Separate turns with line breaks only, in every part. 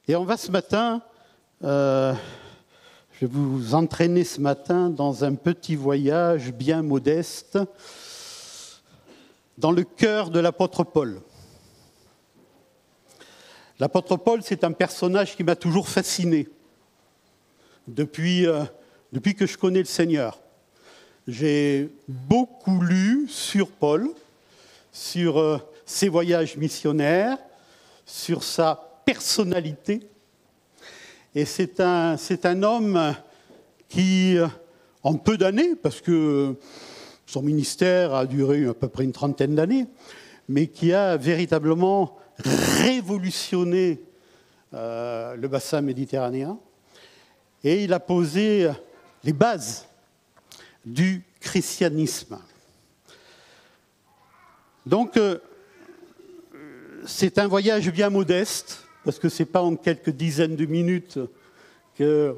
Et on va ce matin, je vais vous entraîner ce matin dans un petit voyage bien modeste dans le cœur de l'apôtre Paul. L'apôtre Paul, c'est un personnage qui m'a toujours fasciné depuis que je connais le Seigneur. J'ai beaucoup lu sur Paul, sur ses voyages missionnaires, sur sa personnalité. Et c'est un homme qui, en peu d'années, parce que son ministère a duré à peu près une trentaine d'années, mais qui a véritablement révolutionné le bassin méditerranéen. Et il a posé les bases du christianisme. Donc, c'est un voyage bien modeste, parce que ce n'est pas en quelques dizaines de minutes que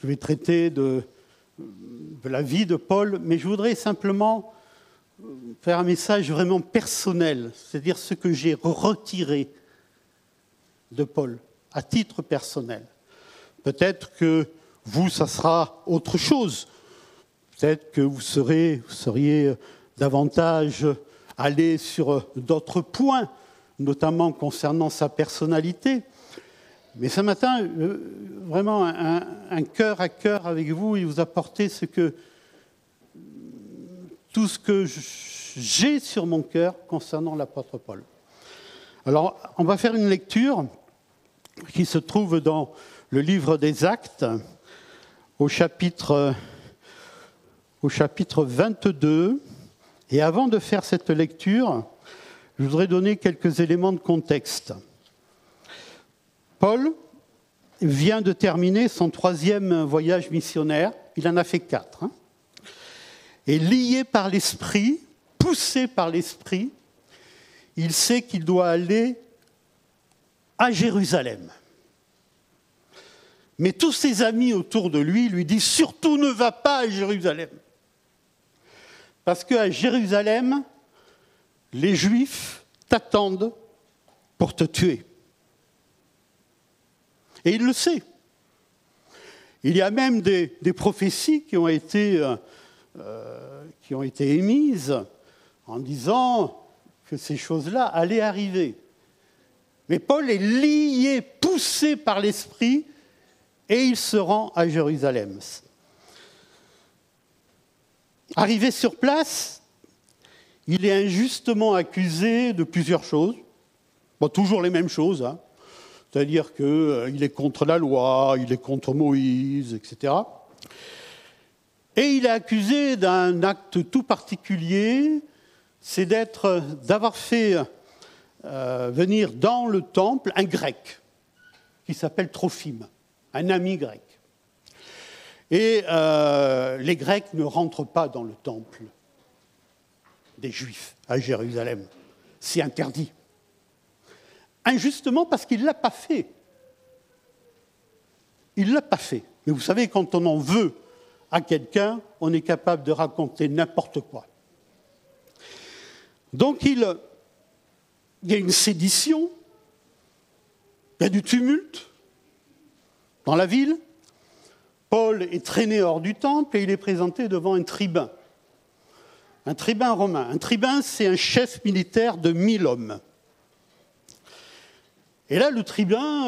je vais traiter de la vie de Paul, mais je voudrais simplement faire un message vraiment personnel, c'est-à-dire ce que j'ai retiré de Paul, à titre personnel. Peut-être que vous, ça sera autre chose. Peut-être que vous seriez davantage allé sur d'autres points, notamment concernant sa personnalité. Mais ce matin, vraiment un cœur à cœur avec vous et vous apporter tout ce que j'ai sur mon cœur concernant l'apôtre Paul. Alors, on va faire une lecture qui se trouve dans le livre des Actes, au chapitre 22. Et avant de faire cette lecture, je voudrais donner quelques éléments de contexte. Paul vient de terminer son 3e voyage missionnaire. Il en a fait 4. Et lié par l'Esprit, poussé par l'Esprit, il sait qu'il doit aller à Jérusalem. Mais tous ses amis autour de lui disent « Surtout ne va pas à Jérusalem ». Parce qu'à Jérusalem, les Juifs t'attendent pour te tuer. Et il le sait. Il y a même des prophéties qui ont été émises en disant que ces choses-là allaient arriver. Mais Paul est lié, poussé par l'Esprit, et il se rend à Jérusalem. Arrivé sur place, il est injustement accusé de plusieurs choses. Bon, toujours les mêmes choses, c'est-à-dire qu'il est contre la loi, il est contre Moïse, etc. Et il est accusé d'un acte tout particulier, c'est d'avoir fait venir dans le temple un grec qui s'appelle Trophime, un ami grec. Et les Grecs ne rentrent pas dans le temple des Juifs à Jérusalem. C'est interdit. Injustement parce qu'il ne l'a pas fait. Il ne l'a pas fait. Mais vous savez, quand on en veut à quelqu'un, on est capable de raconter n'importe quoi. Donc il y a une sédition, il y a du tumulte dans la ville. Paul est traîné hors du temple et il est présenté devant un tribun romain. Un tribun, c'est un chef militaire de 1000 hommes. Et là, le tribun,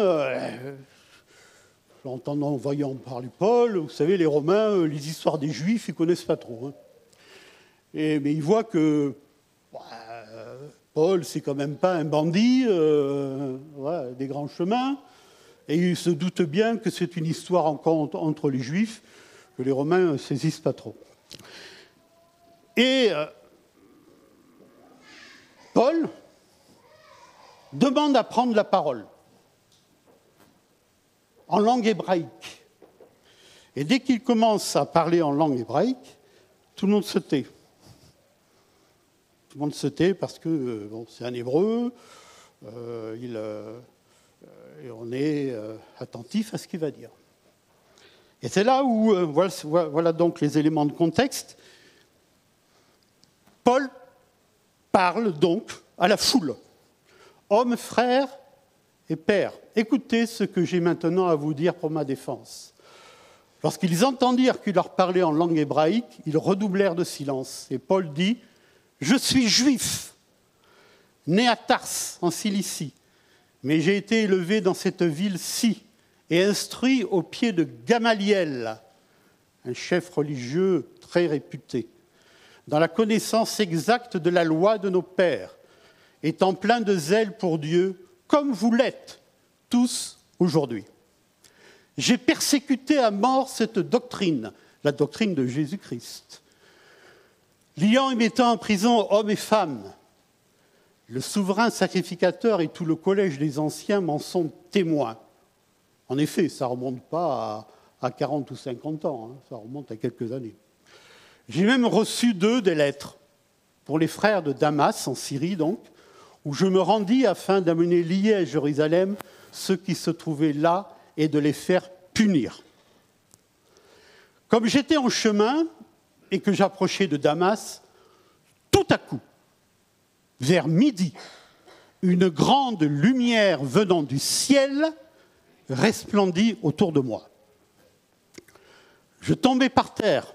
en voyant parler Paul, vous savez, les Romains, les histoires des Juifs, ils ne connaissent pas trop. Mais ils voient que Paul, c'est quand même pas un bandit des grands chemins. Et ils se doutent bien que c'est une histoire encore entre les Juifs, que les Romains ne saisissent pas trop. Et Paul demande à prendre la parole en langue hébraïque. Et dès qu'il commence à parler en langue hébraïque, tout le monde se tait. Tout le monde se tait parce que c'est un hébreu, et on est attentif à ce qu'il va dire. Et c'est là où, voilà donc les éléments de contexte. Paul parle donc à la foule. Hommes, frères et Père, écoutez ce que j'ai maintenant à vous dire pour ma défense. Lorsqu'ils entendirent qu'il leur parlait en langue hébraïque, ils redoublèrent de silence. Et Paul dit, « Je suis juif, né à Tars, en Cilicie, mais j'ai été élevé dans cette ville-ci et instruit au pied de Gamaliel, un chef religieux très réputé, dans la connaissance exacte de la loi de nos pères, étant plein de zèle pour Dieu, comme vous l'êtes tous aujourd'hui. J'ai persécuté à mort cette doctrine, la doctrine de Jésus-Christ, liant et mettant en prison hommes et femmes. Le souverain sacrificateur et tout le collège des anciens m'en sont témoins. En effet, ça ne remonte pas à 40 ou 50 ans, ça remonte à quelques années. J'ai même reçu d'eux des lettres pour les frères de Damas, en Syrie donc, où je me rendis afin d'amener liés à Jérusalem ceux qui se trouvaient là et de les faire punir. Comme j'étais en chemin et que j'approchais de Damas, tout à coup, vers midi, une grande lumière venant du ciel resplendit autour de moi. Je tombai par terre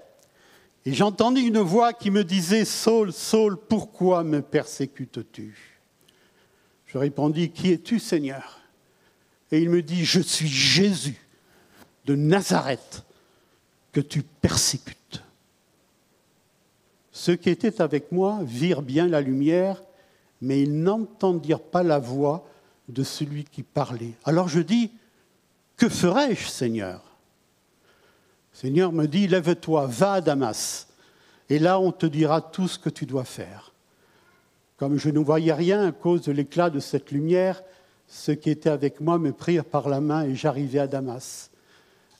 et j'entendis une voix qui me disait « Saul, Saul, pourquoi me persécutes-tu » Je répondis « Qui es-tu, Seigneur » Et il me dit « Je suis Jésus de Nazareth que tu persécutes. » Ceux qui étaient avec moi virent bien la lumière, mais ils n'entendirent pas la voix de celui qui parlait. Alors je dis « Que ferai-je, Seigneur » Le Seigneur me dit « Lève-toi, va à Damas, et là on te dira tout ce que tu dois faire. » Comme je ne voyais rien à cause de l'éclat de cette lumière, ceux qui étaient avec moi me prirent par la main et j'arrivai à Damas.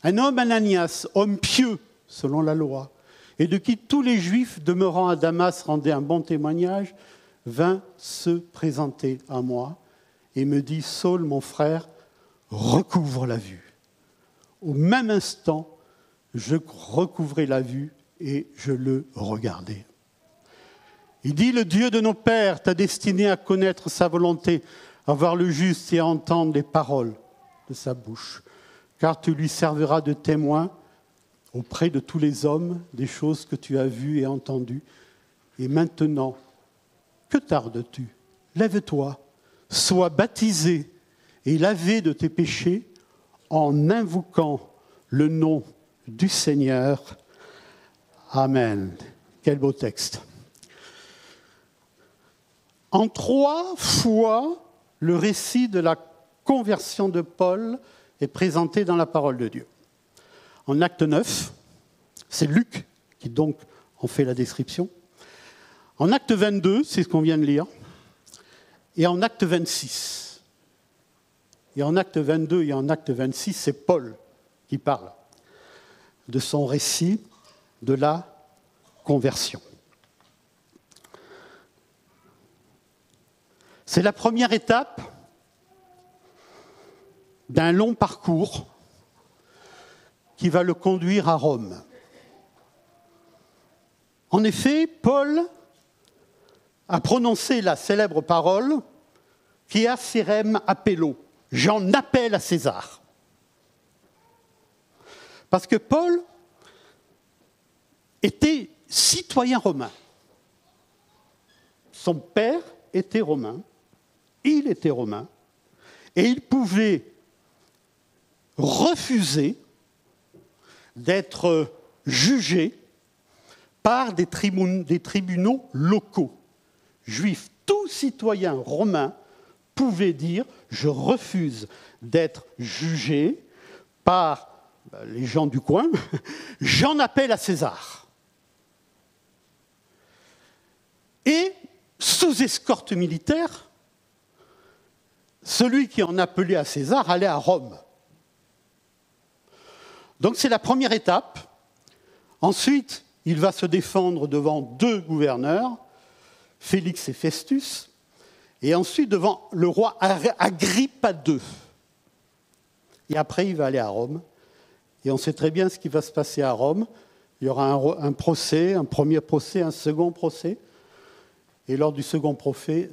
Un homme, Ananias, homme pieux selon la loi, et de qui tous les Juifs demeurant à Damas rendaient un bon témoignage, vint se présenter à moi et me dit « Saul, mon frère, recouvre la vue. » Au même instant, je recouvrai la vue et je le regardai. Il dit « Le Dieu de nos pères t'a destiné à connaître sa volonté, à voir le juste et à entendre les paroles de sa bouche, car tu lui serviras de témoin auprès de tous les hommes des choses que tu as vues et entendues. Et maintenant, que tardes-tu ? Lève-toi, sois baptisé et lavé de tes péchés en invoquant le nom du Seigneur. Amen. » Quel beau texte. En 3 fois, le récit de la conversion de Paul est présenté dans la parole de Dieu. En acte 9, c'est Luc qui donc en fait la description. En acte 22, c'est ce qu'on vient de lire. Et en acte 26. Et en acte 22 et en acte 26, c'est Paul qui parle de son récit de la conversion. C'est la première étape d'un long parcours qui va le conduire à Rome. En effet, Paul a prononcé la célèbre parole « Quia serem appello », j'en appelle à César. Parce que Paul était citoyen romain. Son père était romain, il était romain, et il pouvait refuser d'être jugé par des tribunaux locaux juifs. Tout citoyen romain pouvait dire « je refuse d'être jugé par les gens du coin, j'en appelle à César ». Et sous escorte militaire, celui qui en appelait à César allait à Rome. Donc c'est la première étape. Ensuite, il va se défendre devant 2 gouverneurs, Félix et Festus, et ensuite devant le roi Agrippa II. Et après, il va aller à Rome. Et on sait très bien ce qui va se passer à Rome. Il y aura un procès, un premier procès, un second procès. Et lors du second procès,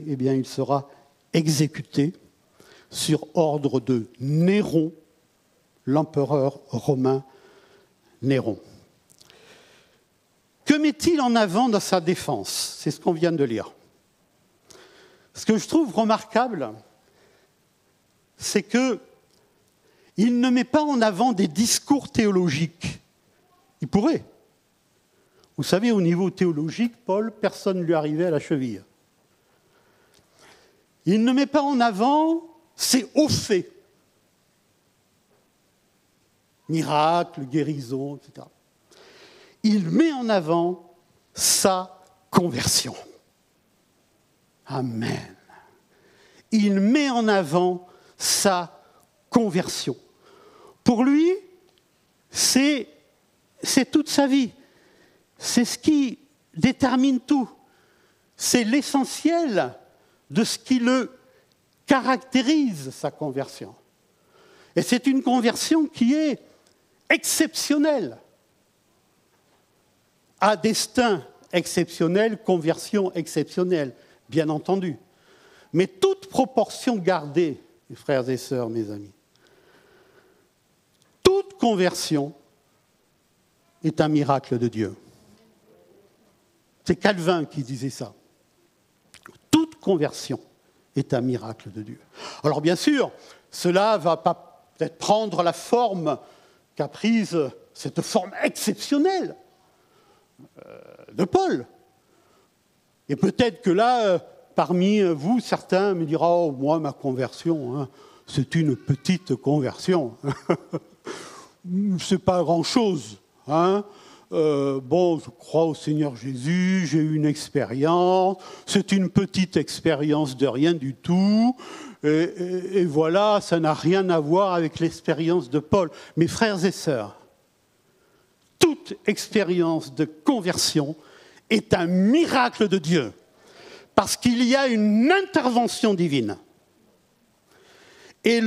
eh bien, il sera exécuté sur ordre de Néron, l'empereur romain Néron. Que met-il en avant dans sa défense? C'est ce qu'on vient de lire. Ce que je trouve remarquable, c'est qu'il ne met pas en avant des discours théologiques. Il pourrait. Vous savez, au niveau théologique, Paul, personne ne lui arrivait à la cheville. Il ne met pas en avant ses hauts faits. Miracles, guérisons, etc. Il met en avant sa conversion. Amen. Il met en avant sa conversion. Pour lui, c'est toute sa vie. C'est ce qui détermine tout. C'est l'essentiel de ce qui le caractérise, sa conversion. Et c'est une conversion qui est exceptionnelle. À destin exceptionnel, conversion exceptionnelle, bien entendu. Mais toute proportion gardée, mes frères et sœurs, mes amis, toute conversion est un miracle de Dieu. C'est Calvin qui disait ça. Toute conversion est un miracle de Dieu. Alors bien sûr, cela va pas peut-être prendre la forme qu'a prise cette forme exceptionnelle de Paul. Et peut-être que là, parmi vous, certains me diront « Oh, moi, ma conversion, c'est une petite conversion. C'est pas grand-chose. Bon, je crois au Seigneur Jésus, j'ai eu une expérience, c'est une petite expérience de rien du tout, et voilà, ça n'a rien à voir avec l'expérience de Paul. » Mes frères et sœurs, toute expérience de conversion est un miracle de Dieu, parce qu'il y a une intervention divine. Et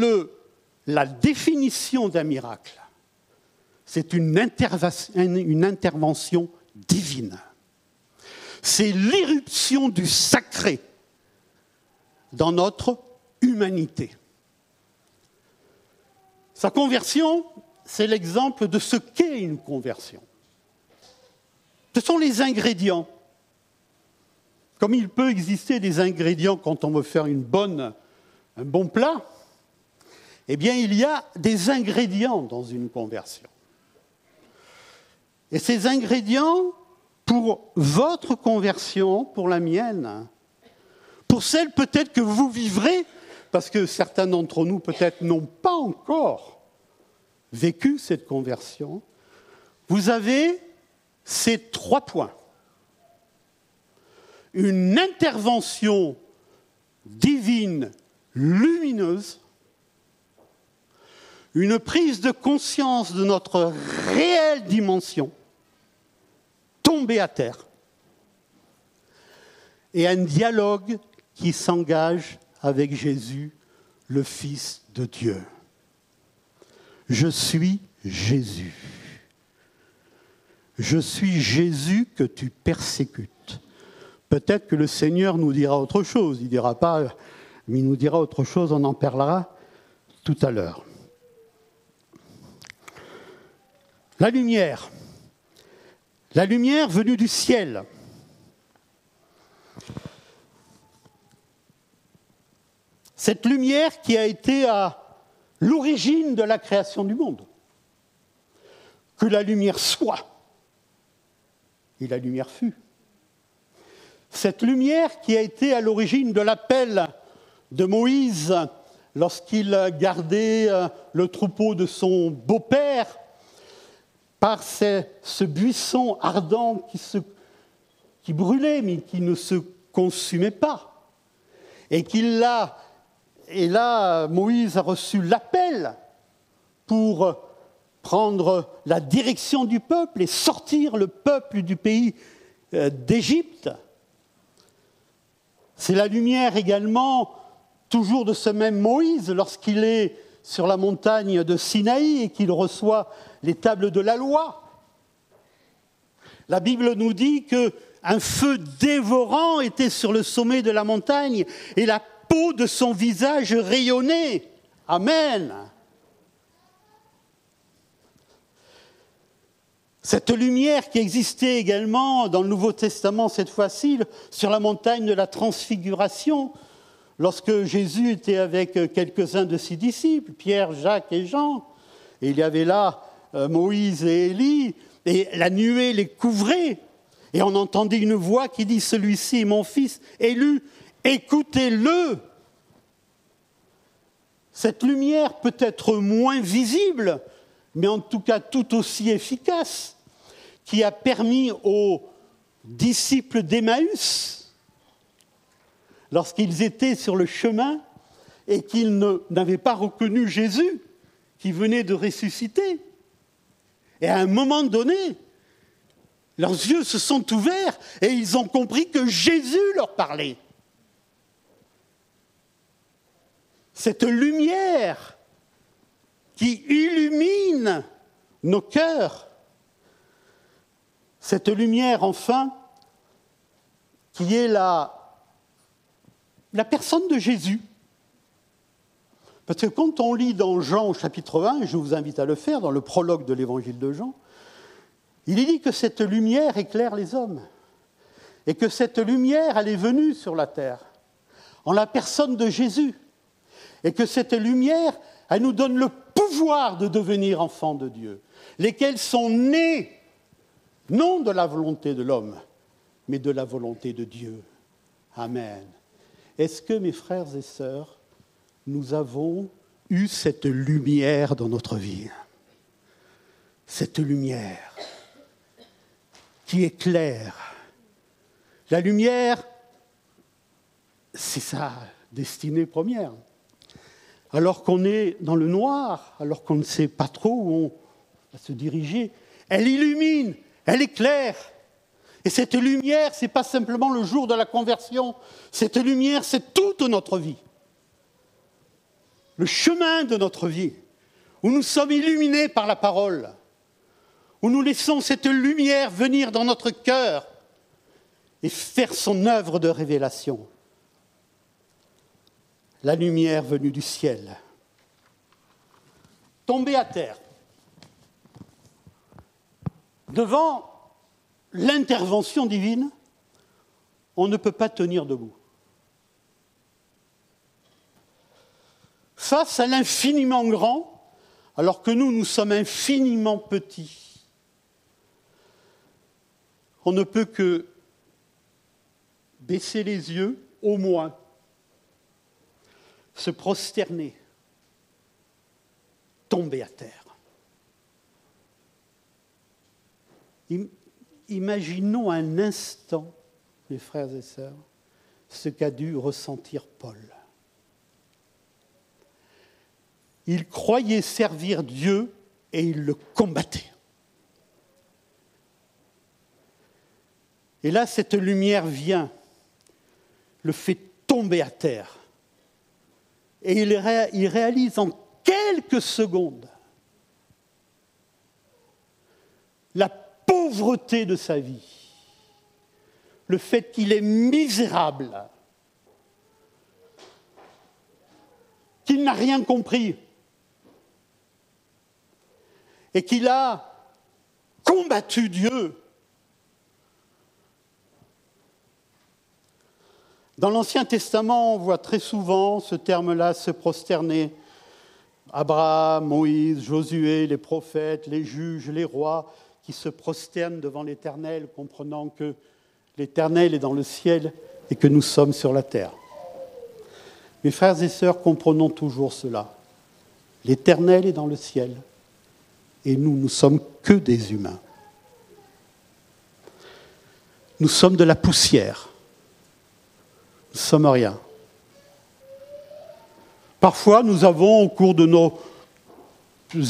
la définition d'un miracle, c'est une intervention divine. C'est l'irruption du sacré dans notre humanité. Sa conversion, c'est l'exemple de ce qu'est une conversion. Ce sont les ingrédients. Comme il peut exister des ingrédients quand on veut faire un bon plat, eh bien il y a des ingrédients dans une conversion. Et ces ingrédients, pour votre conversion, pour la mienne, pour celle peut-être que vous vivrez, parce que certains d'entre nous peut-être n'ont pas encore vécu cette conversion, vous avez ces 3 points. Une intervention divine, lumineuse, une prise de conscience de notre réelle dimension, tombée à terre, et un dialogue qui s'engage avec Jésus, le Fils de Dieu. Je suis Jésus. Je suis Jésus que tu persécutes. Peut-être que le Seigneur nous dira autre chose. Il ne dira pas, mais il nous dira autre chose, on en parlera tout à l'heure. La lumière venue du ciel. Cette lumière qui a été à l'origine de la création du monde. Que la lumière soit. Et la lumière fut. Cette lumière qui a été à l'origine de l'appel de Moïse lorsqu'il gardait le troupeau de son beau-père par ce buisson ardent qui brûlait mais qui ne se consumait pas. Et là, Moïse a reçu l'appel pour prendre la direction du peuple et sortir le peuple du pays d'Égypte. C'est la lumière également, toujours de ce même Moïse, lorsqu'il est sur la montagne de Sinaï et qu'il reçoit les tables de la loi. La Bible nous dit qu'un feu dévorant était sur le sommet de la montagne et la peau de son visage rayonnait. Amen. Cette lumière qui existait également dans le Nouveau Testament, cette fois-ci, sur la montagne de la Transfiguration, lorsque Jésus était avec quelques-uns de ses disciples, Pierre, Jacques et Jean, et il y avait là Moïse et Élie, et la nuée les couvrait, et on entendait une voix qui dit « Celui-ci est mon fils élu, écoutez-le ». Cette lumière peut être moins visible, mais en tout cas tout aussi efficace, qui a permis aux disciples d'Emmaüs, lorsqu'ils étaient sur le chemin et qu'ils n'avaient pas reconnu Jésus, qui venait de ressusciter. Et à un moment donné, leurs yeux se sont ouverts et ils ont compris que Jésus leur parlait. Cette lumière qui illumine nos cœurs, cette lumière enfin qui est la personne de Jésus. Parce que quand on lit dans Jean au chapitre 20, et je vous invite à le faire, dans le prologue de l'évangile de Jean, il est dit que cette lumière éclaire les hommes et que cette lumière, elle est venue sur la terre en la personne de Jésus et que cette lumière, elle nous donne le pouvoir de devenir enfants de Dieu, lesquels sont nés non de la volonté de l'homme, mais de la volonté de Dieu. Amen. Est-ce que, mes frères et sœurs, nous avons eu cette lumière dans notre vie? Cette lumière qui éclaire. La lumière, c'est sa destinée première. Alors qu'on est dans le noir, alors qu'on ne sait pas trop où on va se diriger, elle illumine, elle éclaire. Et cette lumière, ce n'est pas simplement le jour de la conversion. Cette lumière, c'est toute notre vie. Le chemin de notre vie, où nous sommes illuminés par la parole, où nous laissons cette lumière venir dans notre cœur et faire son œuvre de révélation. La lumière venue du ciel, tombée à terre, devant l'intervention divine, on ne peut pas tenir debout. Face à l'infiniment grand, alors que nous sommes infiniment petits, on ne peut que baisser les yeux, au moins, se prosterner, tomber à terre. Imaginons un instant, mes frères et sœurs, ce qu'a dû ressentir Paul. Il croyait servir Dieu et il le combattait. Et là, cette lumière vient, le fait tomber à terre. Et il réalise en quelques secondes la pauvreté de sa vie, le fait qu'il est misérable, qu'il n'a rien compris et qu'il a combattu Dieu. Dans l'Ancien Testament, on voit très souvent ce terme-là se prosterner. Abraham, Moïse, Josué, les prophètes, les juges, les rois qui se prosternent devant l'Éternel, comprenant que l'Éternel est dans le ciel et que nous sommes sur la terre. Mes frères et sœurs, comprenons toujours cela. L'Éternel est dans le ciel et nous ne sommes que des humains. Nous sommes de la poussière. Nous ne sommes rien. Parfois, nous avons, au cours de nos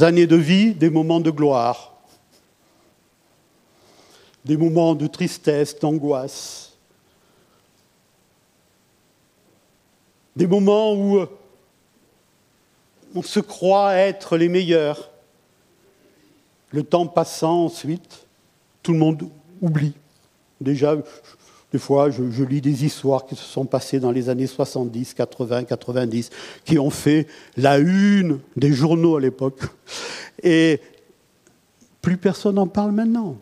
années de vie, des moments de gloire, des moments de tristesse, d'angoisse, des moments où on se croit être les meilleurs. Le temps passant ensuite, tout le monde oublie. Déjà, Des fois, je lis des histoires qui se sont passées dans les années 70, 80, 90, qui ont fait la une des journaux à l'époque. Et plus personne n'en parle maintenant.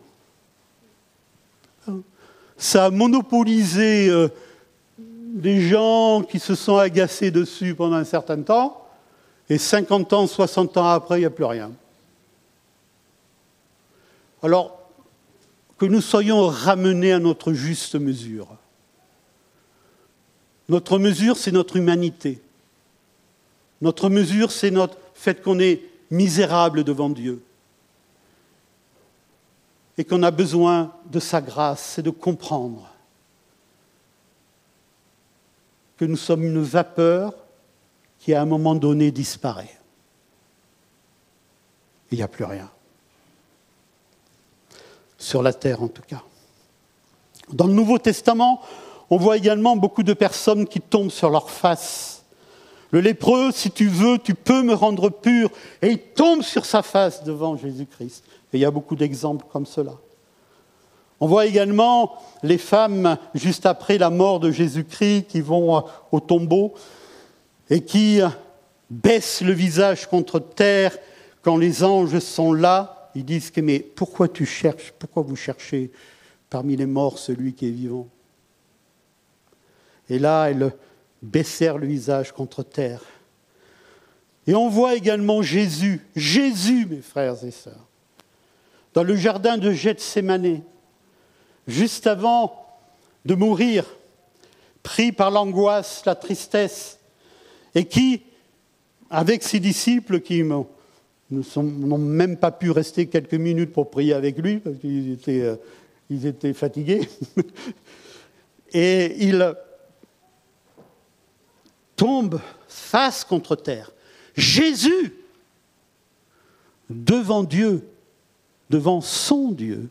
Ça a monopolisé des gens qui se sont agacés dessus pendant un certain temps, et 50 ans, 60 ans après, il n'y a plus rien. Alors, que nous soyons ramenés à notre juste mesure. Notre mesure, c'est notre humanité. Notre mesure, c'est notre fait qu'on est misérable devant Dieu. Et qu'on a besoin de sa grâce, c'est de comprendre que nous sommes une vapeur qui, à un moment donné, disparaît. Il n'y a plus rien. Sur la terre, en tout cas. Dans le Nouveau Testament, on voit également beaucoup de personnes qui tombent sur leur face. Le lépreux, si tu veux, tu peux me rendre pur. Et il tombe sur sa face devant Jésus-Christ. Et il y a beaucoup d'exemples comme cela. On voit également les femmes, juste après la mort de Jésus-Christ, qui vont au tombeau et qui baissent le visage contre terre quand les anges sont là. Ils disent que, mais pourquoi vous cherchez parmi les morts celui qui est vivant? Et là, elles baissèrent le visage contre terre. Et on voit également Jésus, mes frères et sœurs, dans le jardin de Gethsémanée, juste avant de mourir, pris par l'angoisse, la tristesse, et qui, avec ses disciples qui n'ont même pas pu rester quelques minutes pour prier avec lui, parce qu'ils étaient fatigués. Et il tombe face contre terre. Jésus, devant Dieu, devant son Dieu,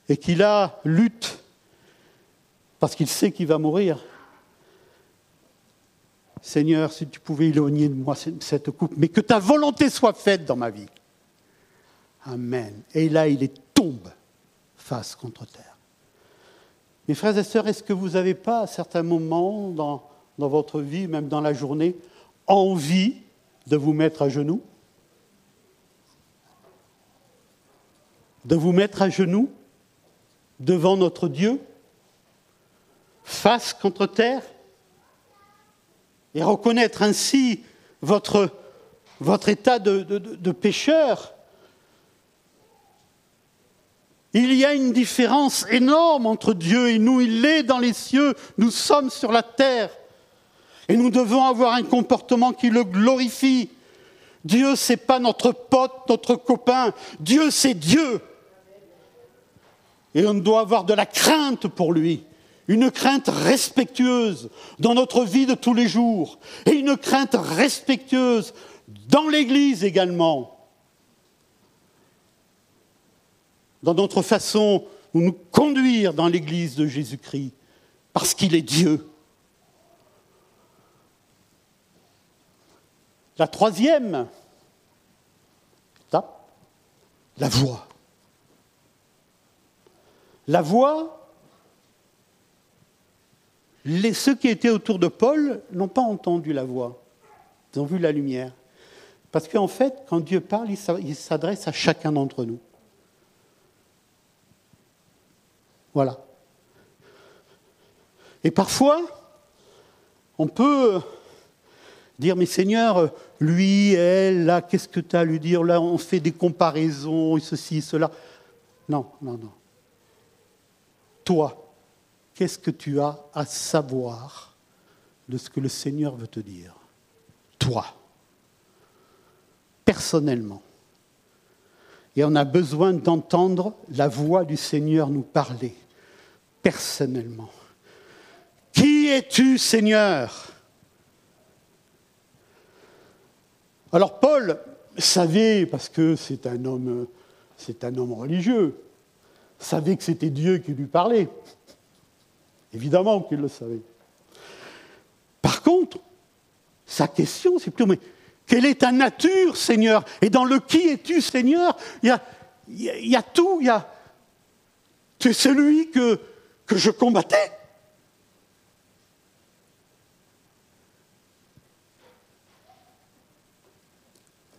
et qui là lutte, parce qu'il sait qu'il va mourir. Seigneur, si tu pouvais éloigner de moi cette coupe, mais que ta volonté soit faite dans ma vie. Amen. Et là, il tombe face contre terre. Mes frères et sœurs, est-ce que vous n'avez pas, à certains moments dans votre vie, même dans la journée, envie de vous mettre à genoux? De vous mettre à genoux devant notre Dieu, face contre terre, et reconnaître ainsi votre état de pécheur. Il y a une différence énorme entre Dieu et nous. Il est dans les cieux, nous sommes sur la terre. Et nous devons avoir un comportement qui le glorifie. Dieu, ce n'est pas notre pote, notre copain. Dieu, c'est Dieu. Et on doit avoir de la crainte pour lui. Une crainte respectueuse dans notre vie de tous les jours. Et une crainte respectueuse dans l'Église également. Dans notre façon de nous conduire dans l'Église de Jésus-Christ. Parce qu'il est Dieu. La troisième étape, la voix. La voix... Ceux qui étaient autour de Paul n'ont pas entendu la voix, ils ont vu la lumière. Parce qu'en fait, quand Dieu parle, il s'adresse à chacun d'entre nous. Voilà. Et parfois, on peut dire, mais Seigneur, lui, elle, là, qu'est-ce que tu as à lui dire? Là, on fait des comparaisons, ceci, cela. Non. Toi, qu'est-ce que tu as à savoir de ce que le Seigneur veut te dire? Toi, personnellement. Et on a besoin d'entendre la voix du Seigneur nous parler, personnellement. Qui es-tu, Seigneur? Alors Paul savait, parce que c'est un homme religieux, savait que c'était Dieu qui lui parlait. Évidemment qu'il le savait. Par contre, sa question, c'est plutôt, mais quelle est ta nature, Seigneur? Et dans le qui es-tu, Seigneur, il y a tout, Tu es celui que je combattais.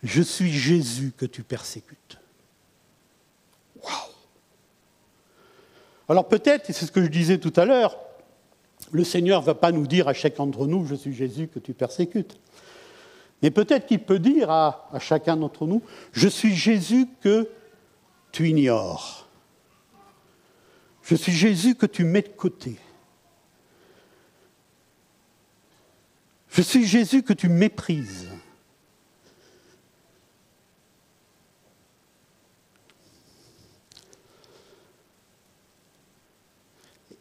Je suis Jésus que tu persécutes. Waouh! Alors peut-être, et c'est ce que je disais tout à l'heure, le Seigneur ne va pas nous dire à chacun d'entre nous, je suis Jésus que tu persécutes. Mais peut-être qu'il peut dire à chacun d'entre nous, je suis Jésus que tu ignores. Je suis Jésus que tu mets de côté. Je suis Jésus que tu méprises.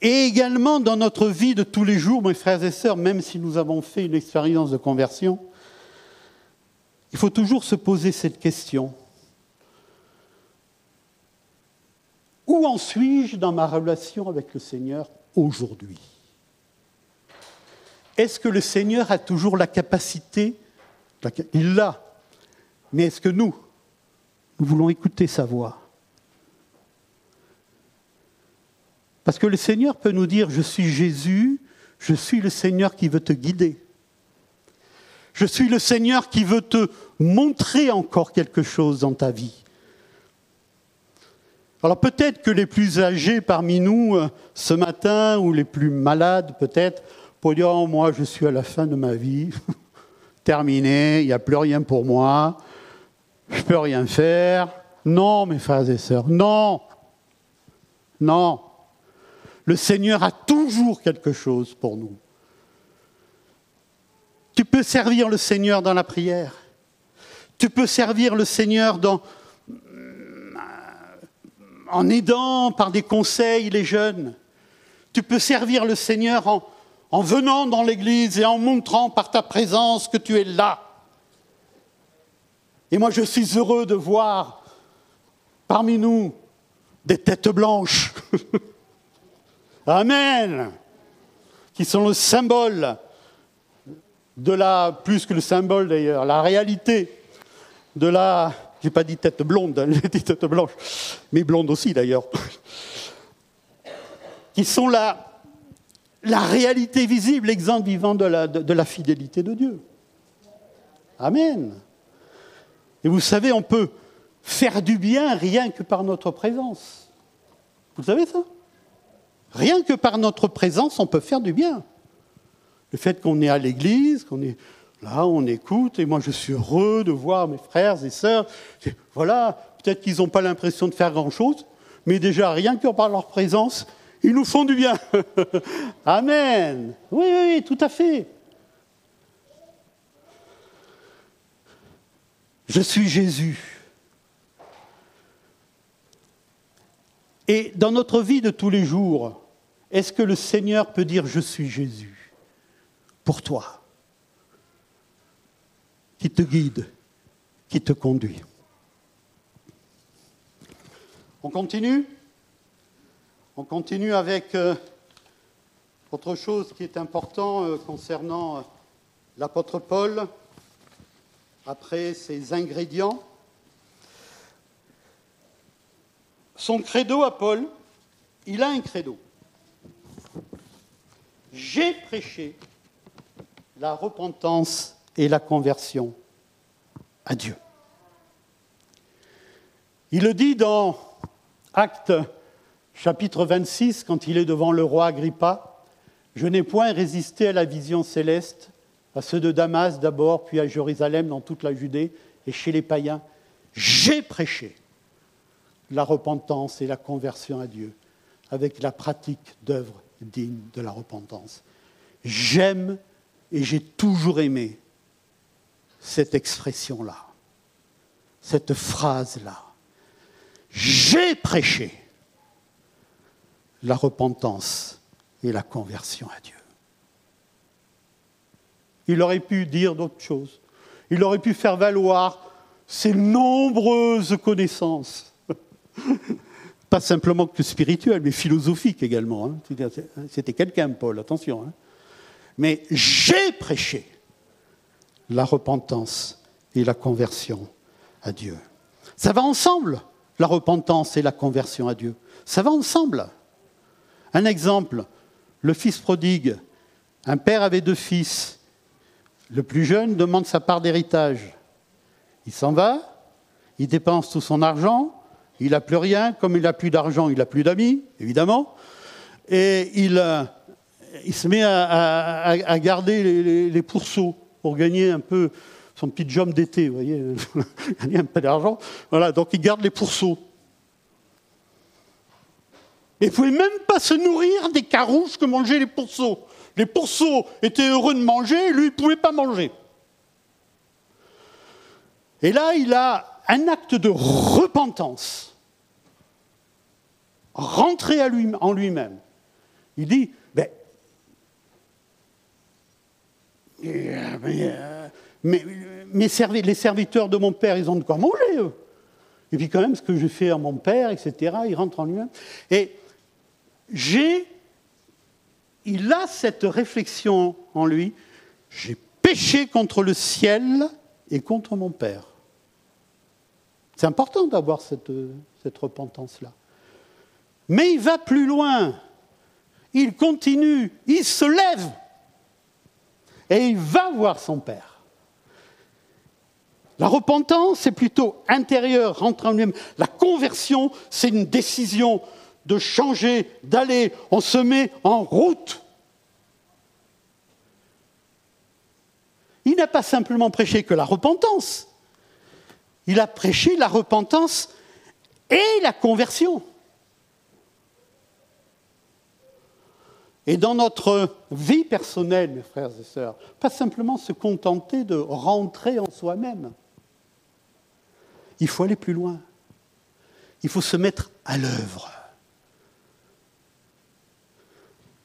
Et également dans notre vie de tous les jours, mes frères et sœurs, même si nous avons fait une expérience de conversion, il faut toujours se poser cette question. Où en suis-je dans ma relation avec le Seigneur aujourd'hui? Est-ce que le Seigneur a toujours la capacité? Il l'a. Mais est-ce que nous voulons écouter sa voix? Parce que le Seigneur peut nous dire, je suis Jésus, je suis le Seigneur qui veut te guider. Je suis le Seigneur qui veut te montrer encore quelque chose dans ta vie. Alors peut-être que les plus âgés parmi nous, ce matin, ou les plus malades peut-être, pour dire, oh, moi je suis à la fin de ma vie, terminé, il n'y a plus rien pour moi, je ne peux rien faire. Non, mes frères et sœurs, non, non. Le Seigneur a toujours quelque chose pour nous. Tu peux servir le Seigneur dans la prière. Tu peux servir le Seigneur en aidant par des conseils les jeunes. Tu peux servir le Seigneur en venant dans l'église et en montrant par ta présence que tu es là. Et moi, je suis heureux de voir parmi nous des têtes blanches. Amen. Qui sont le symbole plus que le symbole d'ailleurs, la réalité de la... J'ai pas dit tête blonde, j'ai dit tête blanche, mais blonde aussi d'ailleurs. Qui sont la réalité visible, l'exemple vivant de la fidélité de Dieu. Amen. Et vous savez, on peut faire du bien rien que par notre présence. Vous savez ça? Rien que par notre présence, on peut faire du bien. Le fait qu'on est à l'église, qu'on est là, on écoute, et moi je suis heureux de voir mes frères et sœurs. Voilà, peut-être qu'ils n'ont pas l'impression de faire grand-chose, mais déjà, rien que par leur présence, ils nous font du bien. Amen. Oui, oui, tout à fait. Je suis Jésus. Et dans notre vie de tous les jours, est-ce que le Seigneur peut dire « Je suis Jésus » pour toi, qui te guide, qui te conduit? On continue? On continue avec autre chose qui est important concernant l'apôtre Paul, après ses ingrédients. Son credo à Paul, il a un credo. J'ai prêché la repentance et la conversion à Dieu. Il le dit dans Actes chapitre 26, quand il est devant le roi Agrippa, « Je n'ai point résisté à la vision céleste, à ceux de Damas d'abord, puis à Jérusalem, dans toute la Judée, et chez les païens. J'ai prêché la repentance et la conversion à Dieu, avec la pratique d'œuvres dignes de la repentance. » J'aime et j'ai toujours aimé cette expression-là, cette phrase-là. J'ai prêché la repentance et la conversion à Dieu. Il aurait pu dire d'autres choses. Il aurait pu faire valoir ses nombreuses connaissances. Pas simplement que spirituelles, mais philosophiques également. Hein. C'était quelqu'un, Paul, attention. Hein. Mais j'ai prêché la repentance et la conversion à Dieu. Ça va ensemble, la repentance et la conversion à Dieu. Ça va ensemble. Un exemple, le fils prodigue. Un père avait 2 fils. Le plus jeune demande sa part d'héritage. Il s'en va, il dépense tout son argent, il n'a plus rien. Comme il n'a plus d'argent, il n'a plus d'amis, évidemment. Et il se met à garder les pourceaux pour gagner un peu son petit job d'été, vous voyez, gagner un peu d'argent. Voilà, donc il garde les pourceaux. Et il ne pouvait même pas se nourrir des carouches que mangeaient les pourceaux. Les pourceaux étaient heureux de manger, et lui, il ne pouvait pas manger. Et là, il a un acte de repentance. Rentré en lui-même. Il dit, les serviteurs de mon père, ils ont de quoi manger, eux. Et puis quand même, ce que j'ai fait à mon père, etc., il rentre en lui-même. Et il a cette réflexion en lui, j'ai péché contre le ciel et contre mon père. C'est important d'avoir cette repentance-là. Mais il va plus loin. Il continue, il se lève et il va voir son père. La repentance, c'est plutôt intérieur, rentrer en lui-même. La conversion, c'est une décision de changer, d'aller, on se met en route. Il n'a pas simplement prêché que la repentance, il a prêché la repentance et la conversion. Et dans notre vie personnelle, mes frères et sœurs, pas simplement se contenter de rentrer en soi-même. Il faut aller plus loin. Il faut se mettre à l'œuvre.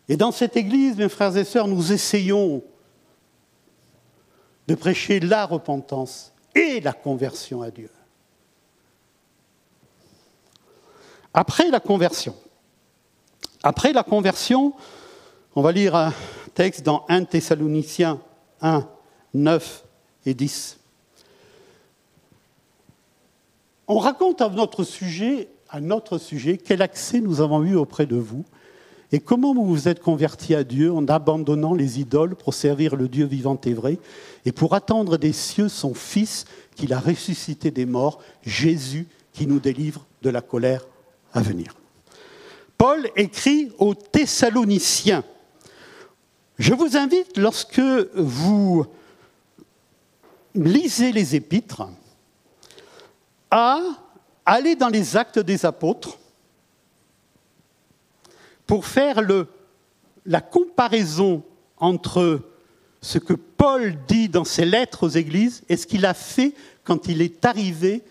Et dans cette église, mes frères et sœurs, nous essayons de prêcher la repentance et la conversion à Dieu. Après la conversion, on va lire un texte dans 1 Thessaloniciens 1, 9 et 10. On raconte à notre sujet, quel accès nous avons eu auprès de vous et comment vous vous êtes convertis à Dieu en abandonnant les idoles pour servir le Dieu vivant et vrai et pour attendre des cieux son Fils qu'il a ressuscité des morts, Jésus qui nous délivre de la colère à venir. Paul écrit aux Thessaloniciens. Je vous invite, lorsque vous lisez les épîtres, à aller dans les Actes des Apôtres pour faire la comparaison entre ce que Paul dit dans ses lettres aux églises et ce qu'il a fait quand il est arrivé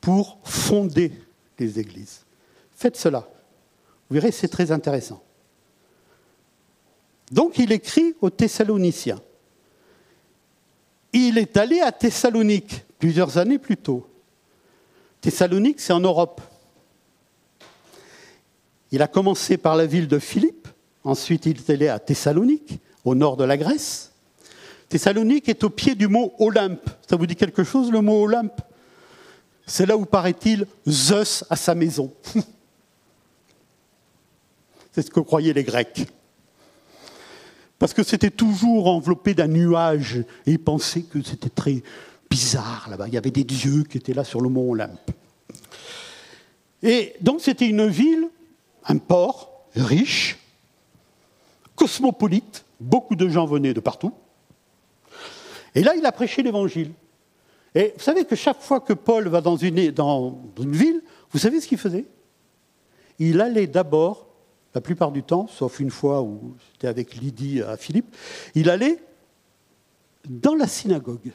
pour fonder les églises. Faites cela. Vous verrez, c'est très intéressant. Donc, il écrit aux Thessaloniciens. Il est allé à Thessalonique plusieurs années plus tôt. Thessalonique, c'est en Europe. Il a commencé par la ville de Philippe, ensuite il est allé à Thessalonique, au nord de la Grèce. Thessalonique est au pied du mont Olympe. Ça vous dit quelque chose, le mot Olympe? C'est là où, paraît-il, Zeus a sa maison. C'est ce que croyaient les Grecs. Parce que c'était toujours enveloppé d'un nuage, et ils pensaient que c'était très bizarre là-bas. Il y avait des dieux qui étaient là sur le mont Olympe. Et donc c'était une ville, un port, riche, cosmopolite, beaucoup de gens venaient de partout. Et là, il a prêché l'évangile. Et vous savez que chaque fois que Paul va dans une ville, vous savez ce qu'il faisait? Il allait d'abord, la plupart du temps, sauf une fois où c'était avec Lydie à Philippe, il allait dans la synagogue.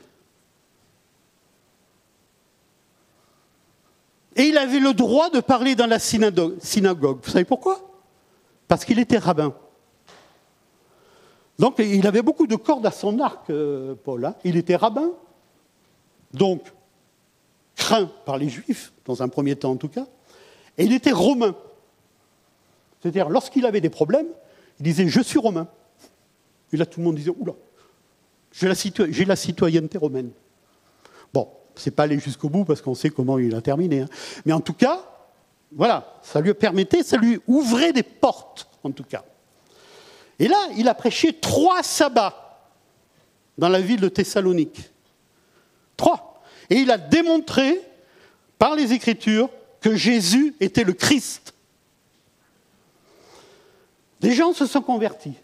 Et il avait le droit de parler dans la synagogue. Vous savez pourquoi? Parce qu'il était rabbin. Donc il avait beaucoup de cordes à son arc, Paul. Hein. Il était rabbin, donc craint par les Juifs, dans un premier temps en tout cas, et il était romain. C'est-à-dire, lorsqu'il avait des problèmes, il disait « je suis romain ». Et là, tout le monde disait « oula, j'ai la citoyenneté romaine ». Bon, c'est pas allé jusqu'au bout parce qu'on sait comment il a terminé. Hein. Mais en tout cas, voilà, ça lui permettait, ça lui ouvrait des portes, en tout cas. Et là, il a prêché 3 sabbats dans la ville de Thessalonique. 3. Et il a démontré, par les Écritures, que Jésus était le Christ. Des gens se sont convertis.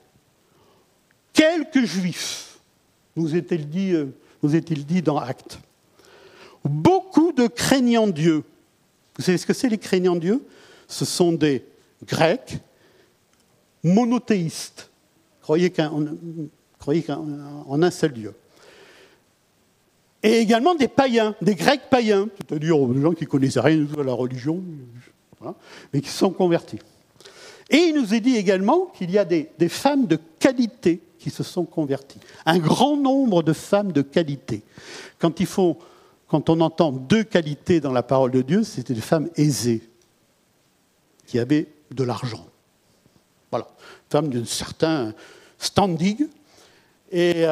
Quelques Juifs, nous est-il dit dans Actes. Beaucoup de craignants Dieu. Vous savez ce que c'est les craignants Dieu? Ce sont des Grecs monothéistes. Croyez qu'en un seul Dieu. Et également des païens, des Grecs païens, c'est-à-dire des gens qui ne connaissaient rien de la religion, voilà, mais qui se sont convertis. Et il nous est dit également qu'il y a des femmes de qualité qui se sont converties. Un grand nombre de femmes de qualité. Quand on entend 2 qualités dans la parole de Dieu, c'était des femmes aisées, qui avaient de l'argent. Voilà, femmes d'un certain standing. Et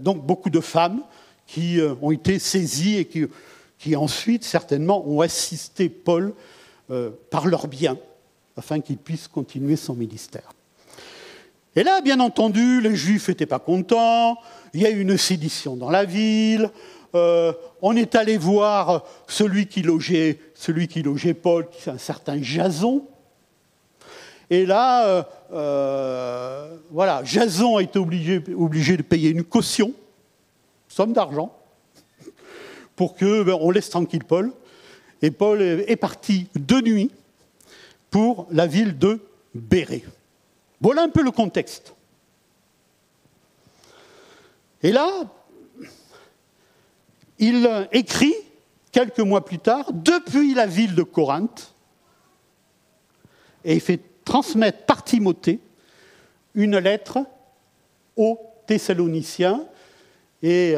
donc beaucoup de femmes qui ont été saisies et qui ensuite, certainement, ont assisté Paul par leur bien, afin qu'il puisse continuer son ministère. Et là, bien entendu, les Juifs n'étaient pas contents, il y a eu une sédition dans la ville, on est allé voir celui qui logeait Paul, qui est un certain Jason. Et là, voilà, Jason a été obligé de payer une caution, somme d'argent, pour qu'on laisse tranquille Paul. Et Paul est parti de nuit pour la ville de Bérée. Voilà un peu le contexte. Et là, il écrit, quelques mois plus tard, depuis la ville de Corinthe, et il fait transmettre par Timothée une lettre aux Thessaloniciens, et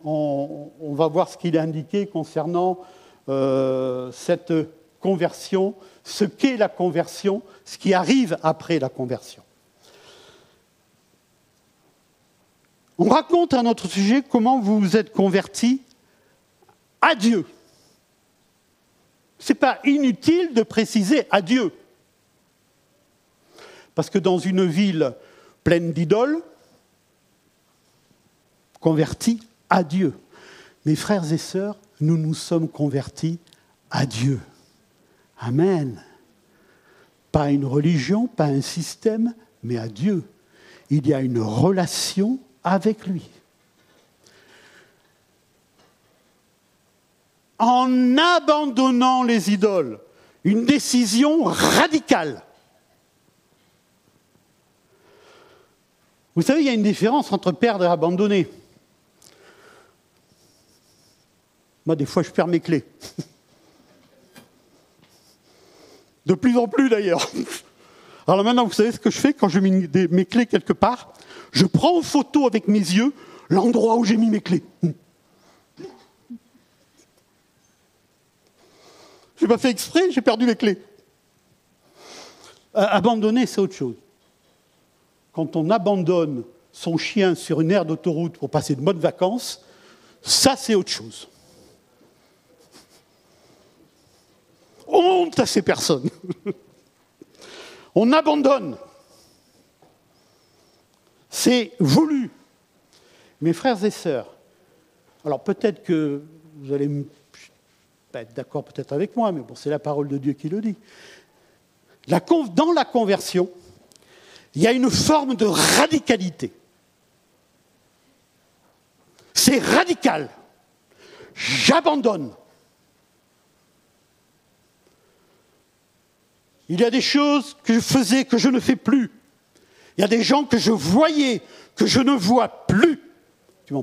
on va voir ce qu'il a indiqué concernant cette conversion, ce qu'est la conversion, ce qui arrive après la conversion. On raconte à notre sujet comment vous vous êtes convertis à Dieu. Ce n'est pas inutile de préciser à Dieu. Parce que dans une ville pleine d'idoles, convertis à Dieu. Mes frères et sœurs, nous nous sommes convertis à Dieu. Amen. Pas à une religion, pas à un système, mais à Dieu. Il y a une relation avec lui. En abandonnant les idoles, une décision radicale. Vous savez, il y a une différence entre perdre et abandonner. Moi, des fois, je perds mes clés. De plus en plus, d'ailleurs. Alors maintenant, vous savez ce que je fais quand je mets mes clés quelque part? Je prends en photo avec mes yeux l'endroit où j'ai mis mes clés. Je n'ai pas fait exprès, j'ai perdu mes clés. Abandonner, c'est autre chose. Quand on abandonne son chien sur une aire d'autoroute pour passer de bonnes vacances, ça, c'est autre chose. Honte à ces personnes. On abandonne. C'est voulu. Mes frères et sœurs, alors peut-être que vous allez pas être d'accord peut-être avec moi, mais bon, c'est la parole de Dieu qui le dit. Dans la conversion, il y a une forme de radicalité. C'est radical. J'abandonne. Il y a des choses que je faisais que je ne fais plus. Il y a des gens que je voyais que je ne vois plus. Je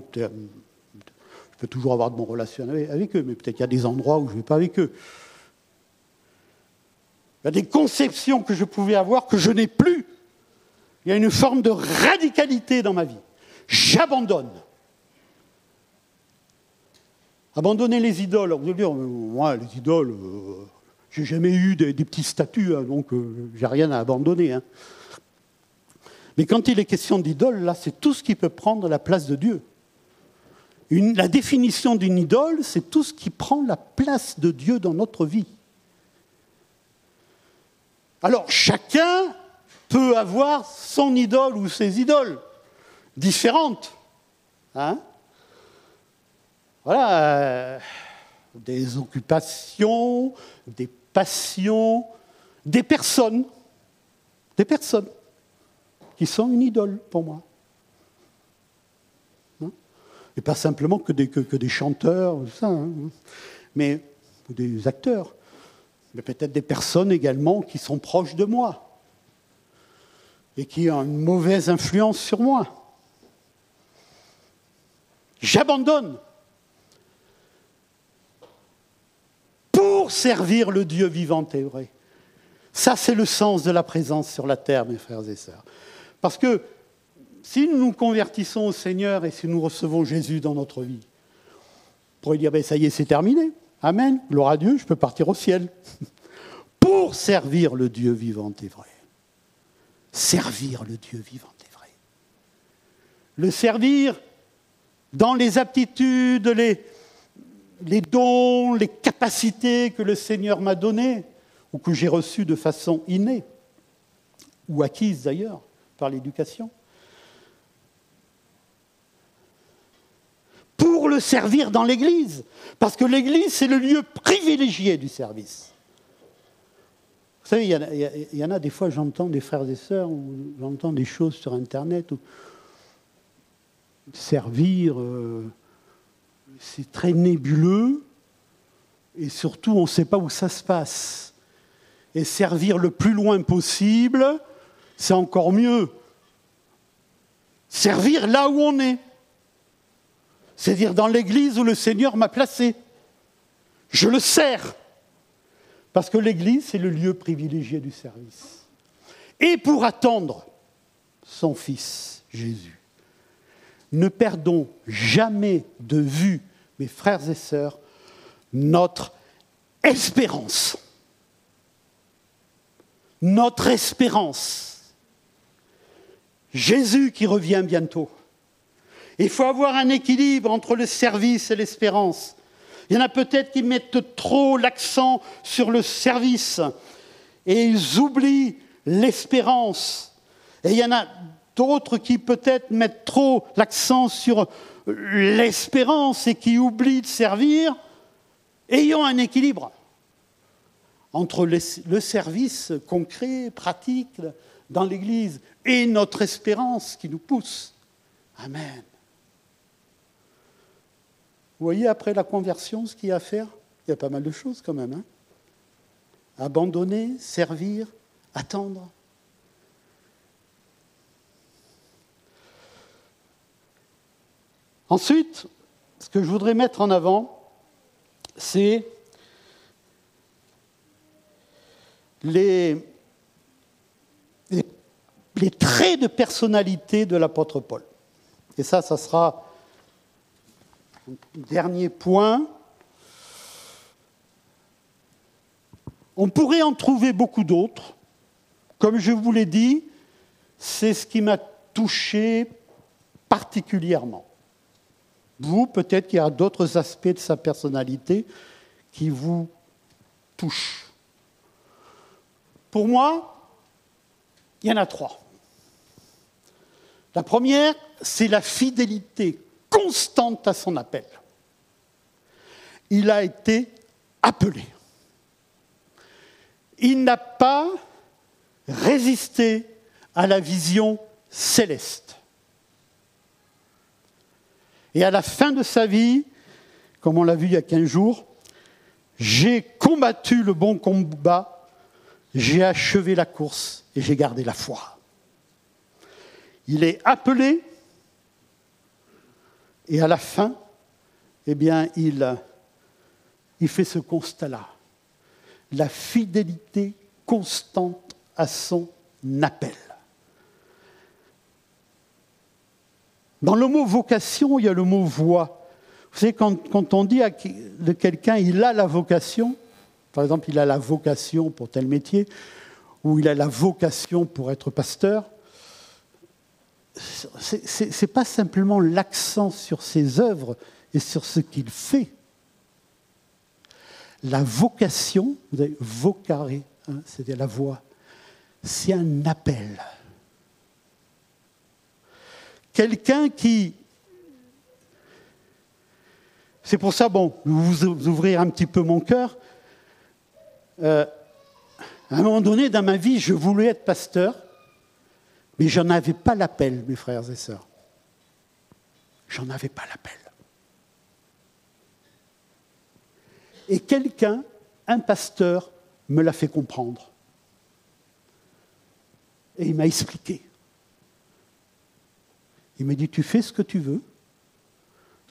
peux toujours avoir de bonnes relations avec eux, mais peut-être qu'il y a des endroits où je ne vais pas avec eux. Il y a des conceptions que je pouvais avoir que je n'ai plus. Il y a une forme de radicalité dans ma vie. J'abandonne. Abandonner les idoles. Vous allez dire, moi, les idoles, j'ai jamais eu des petits statues, hein, donc j'ai rien à abandonner. Hein. Mais quand il est question d'idole, là, c'est tout ce qui peut prendre la place de Dieu. La définition d'une idole, c'est tout ce qui prend la place de Dieu dans notre vie. Alors, chacun peut avoir son idole ou ses idoles différentes. Hein? Voilà, des occupations, des passions, des personnes qui sont une idole pour moi. Hein? Et pas simplement que des chanteurs, ça, hein? Mais ou des acteurs, mais peut-être des personnes également qui sont proches de moi et qui ont une mauvaise influence sur moi. J'abandonne pour servir le Dieu vivant et vrai. Ça, c'est le sens de la présence sur la terre, mes frères et sœurs. Parce que si nous nous convertissons au Seigneur et si nous recevons Jésus dans notre vie, on pourrait dire, ça y est, c'est terminé. Amen, gloire à Dieu, je peux partir au ciel. Pour servir le Dieu vivant et vrai. Servir le Dieu vivant et vrai. Le servir dans les aptitudes, les dons, les capacités que le Seigneur m'a données, ou que j'ai reçues de façon innée, ou acquise d'ailleurs par l'éducation. Pour le servir dans l'Église, parce que l'Église, c'est le lieu privilégié du service. Vous savez, il y en a des fois, j'entends des frères et sœurs, ou j'entends des choses sur Internet, où servir, c'est très nébuleux, et surtout, on ne sait pas où ça se passe. Et servir le plus loin possible, c'est encore mieux. Servir là où on est. C'est-à-dire dans l'église où le Seigneur m'a placé. Je le sers. Parce que l'église, c'est le lieu privilégié du service. Et pour attendre son Fils, Jésus. Ne perdons jamais de vue, mes frères et sœurs, notre espérance. Notre espérance. Jésus qui revient bientôt. Il faut avoir un équilibre entre le service et l'espérance. Il y en a peut-être qui mettent trop l'accent sur le service et ils oublient l'espérance. Et il y en a d'autres qui peut-être mettent trop l'accent sur l'espérance et qui oublient de servir. Ayons un équilibre entre le service concret, pratique dans l'Église et notre espérance qui nous pousse. Amen. Vous voyez, après la conversion, ce qu'il y a à faire, il y a pas mal de choses quand même. Hein? Abandonner, servir, attendre. Ensuite, ce que je voudrais mettre en avant, c'est les traits de personnalité de l'apôtre Paul. Et ça sera un dernier point. On pourrait en trouver beaucoup d'autres. Comme je vous l'ai dit, c'est ce qui m'a touché particulièrement. Vous, peut-être qu'il y a d'autres aspects de sa personnalité qui vous touchent. Pour moi, il y en a 3. La première, c'est la fidélité constante à son appel. Il a été appelé. Il n'a pas résisté à la vision céleste. Et à la fin de sa vie, comme on l'a vu il y a 15 jours, j'ai combattu le bon combat, j'ai achevé la course et j'ai gardé la foi. Il est appelé et à la fin, eh bien, il fait ce constat-là. La fidélité constante à son appel. Dans le mot vocation, il y a le mot voie. Vous savez, quand on dit de quelqu'un, il a la vocation, par exemple, il a la vocation pour tel métier, ou il a la vocation pour être pasteur, c'est pas simplement l'accent sur ses œuvres et sur ce qu'il fait. La vocation, vous avez vocare, hein, c'est la voix, c'est un appel. Quelqu'un qui... C'est pour ça, bon, vous ouvrir un petit peu mon cœur. À un moment donné, dans ma vie, je voulais être pasteur, mais je n'en avais pas l'appel, mes frères et sœurs. J'en avais pas l'appel. Et quelqu'un, un pasteur, me l'a fait comprendre. Et il m'a expliqué. Il m'a dit, tu fais ce que tu veux.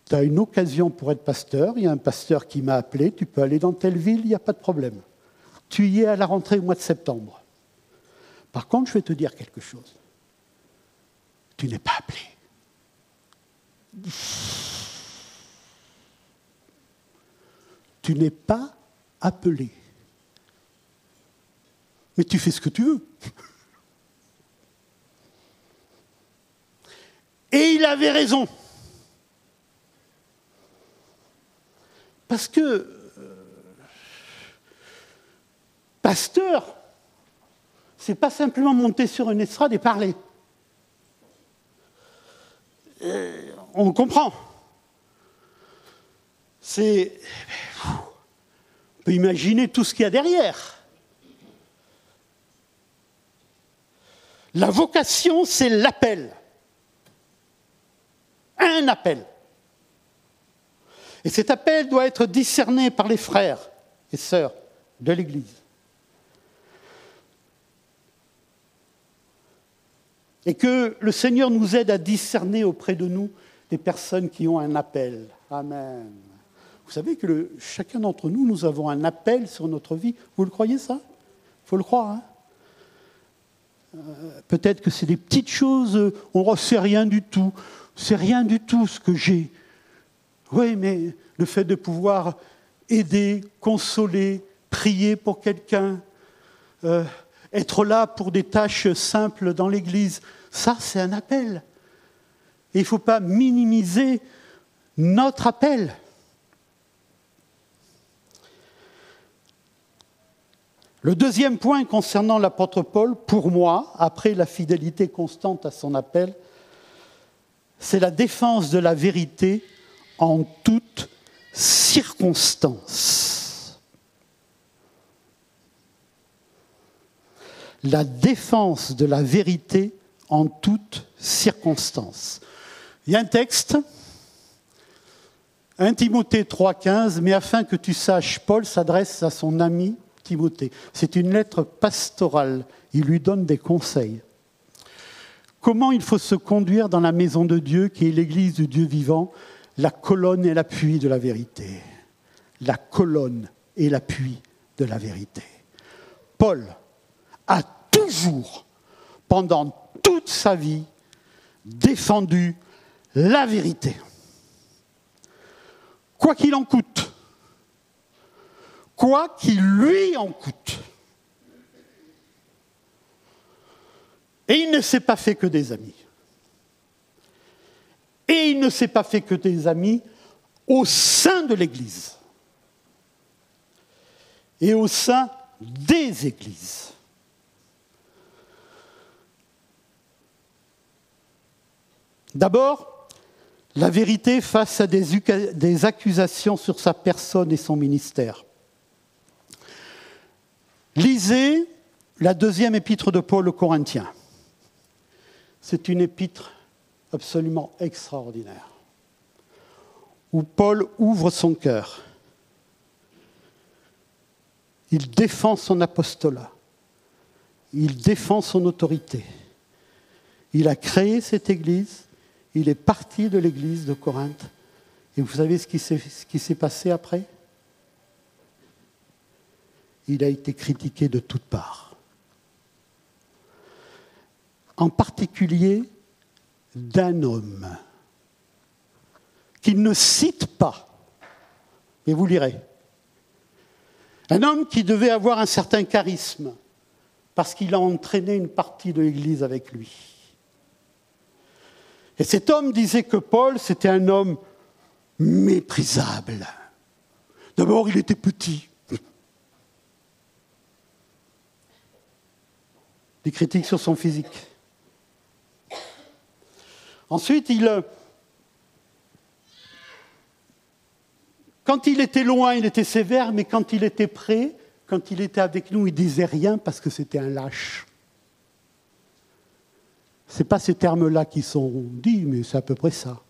Tu as une occasion pour être pasteur. Il y a un pasteur qui m'a appelé. Tu peux aller dans telle ville, il n'y a pas de problème. Tu y es à la rentrée au mois de septembre. Par contre, je vais te dire quelque chose. Tu n'es pas appelé. Tu n'es pas appelé. Mais tu fais ce que tu veux. Et il avait raison. Parce que pasteur, c'est pas simplement monter sur une estrade et parler. On comprend. On peut imaginer tout ce qu'il y a derrière. La vocation, c'est l'appel. Un appel. Et cet appel doit être discerné par les frères et sœurs de l'Église. Et que le Seigneur nous aide à discerner auprès de nous des personnes qui ont un appel. Amen. Vous savez que chacun d'entre nous, nous avons un appel sur notre vie. Vous le croyez ça ? Il faut le croire. Hein ? Peut-être que c'est des petites choses, c'est rien du tout. C'est rien du tout ce que j'ai. Oui, mais le fait de pouvoir aider, consoler, prier pour quelqu'un, être là pour des tâches simples dans l'Église, ça, c'est un appel. Et il ne faut pas minimiser notre appel. Le deuxième point concernant l'apôtre Paul, pour moi, après la fidélité constante à son appel, c'est la défense de la vérité en toutes circonstances. La défense de la vérité en toutes circonstances. Il y a un texte, 1 Timothée 3,15, mais afin que tu saches, Paul s'adresse à son ami Timothée. C'est une lettre pastorale, il lui donne des conseils. Comment il faut se conduire dans la maison de Dieu, qui est l'église du Dieu vivant, la colonne et l'appui de la vérité. La colonne et l'appui de la vérité. Paul a toujours, pendant toute sa vie, défendu la vérité. Quoi qu'il en coûte. Quoi qu'il lui en coûte. Et il ne s'est pas fait que des amis. Et il ne s'est pas fait que des amis au sein de l'Église. Et au sein des églises. D'abord, la vérité face à des accusations sur sa personne et son ministère. Lisez la deuxième épître de Paul aux Corinthiens. C'est une épître absolument extraordinaire, où Paul ouvre son cœur. Il défend son apostolat. Il défend son autorité. Il a créé cette église. Il est parti de l'église de Corinthe. Et vous savez ce qui s'est passé après ? Il a été critiqué de toutes parts. En particulier d'un homme qu'il ne cite pas. Et vous lirez. Un homme qui devait avoir un certain charisme parce qu'il a entraîné une partie de l'Église avec lui. Et cet homme disait que Paul, c'était un homme méprisable. D'abord, il était petit. Des critiques sur son physique. Ensuite, quand il était loin, il était sévère, mais quand il était près, quand il était avec nous, il ne disait rien parce que c'était un lâche. Ce n'est pas ces termes-là qui sont dits, mais c'est à peu près ça.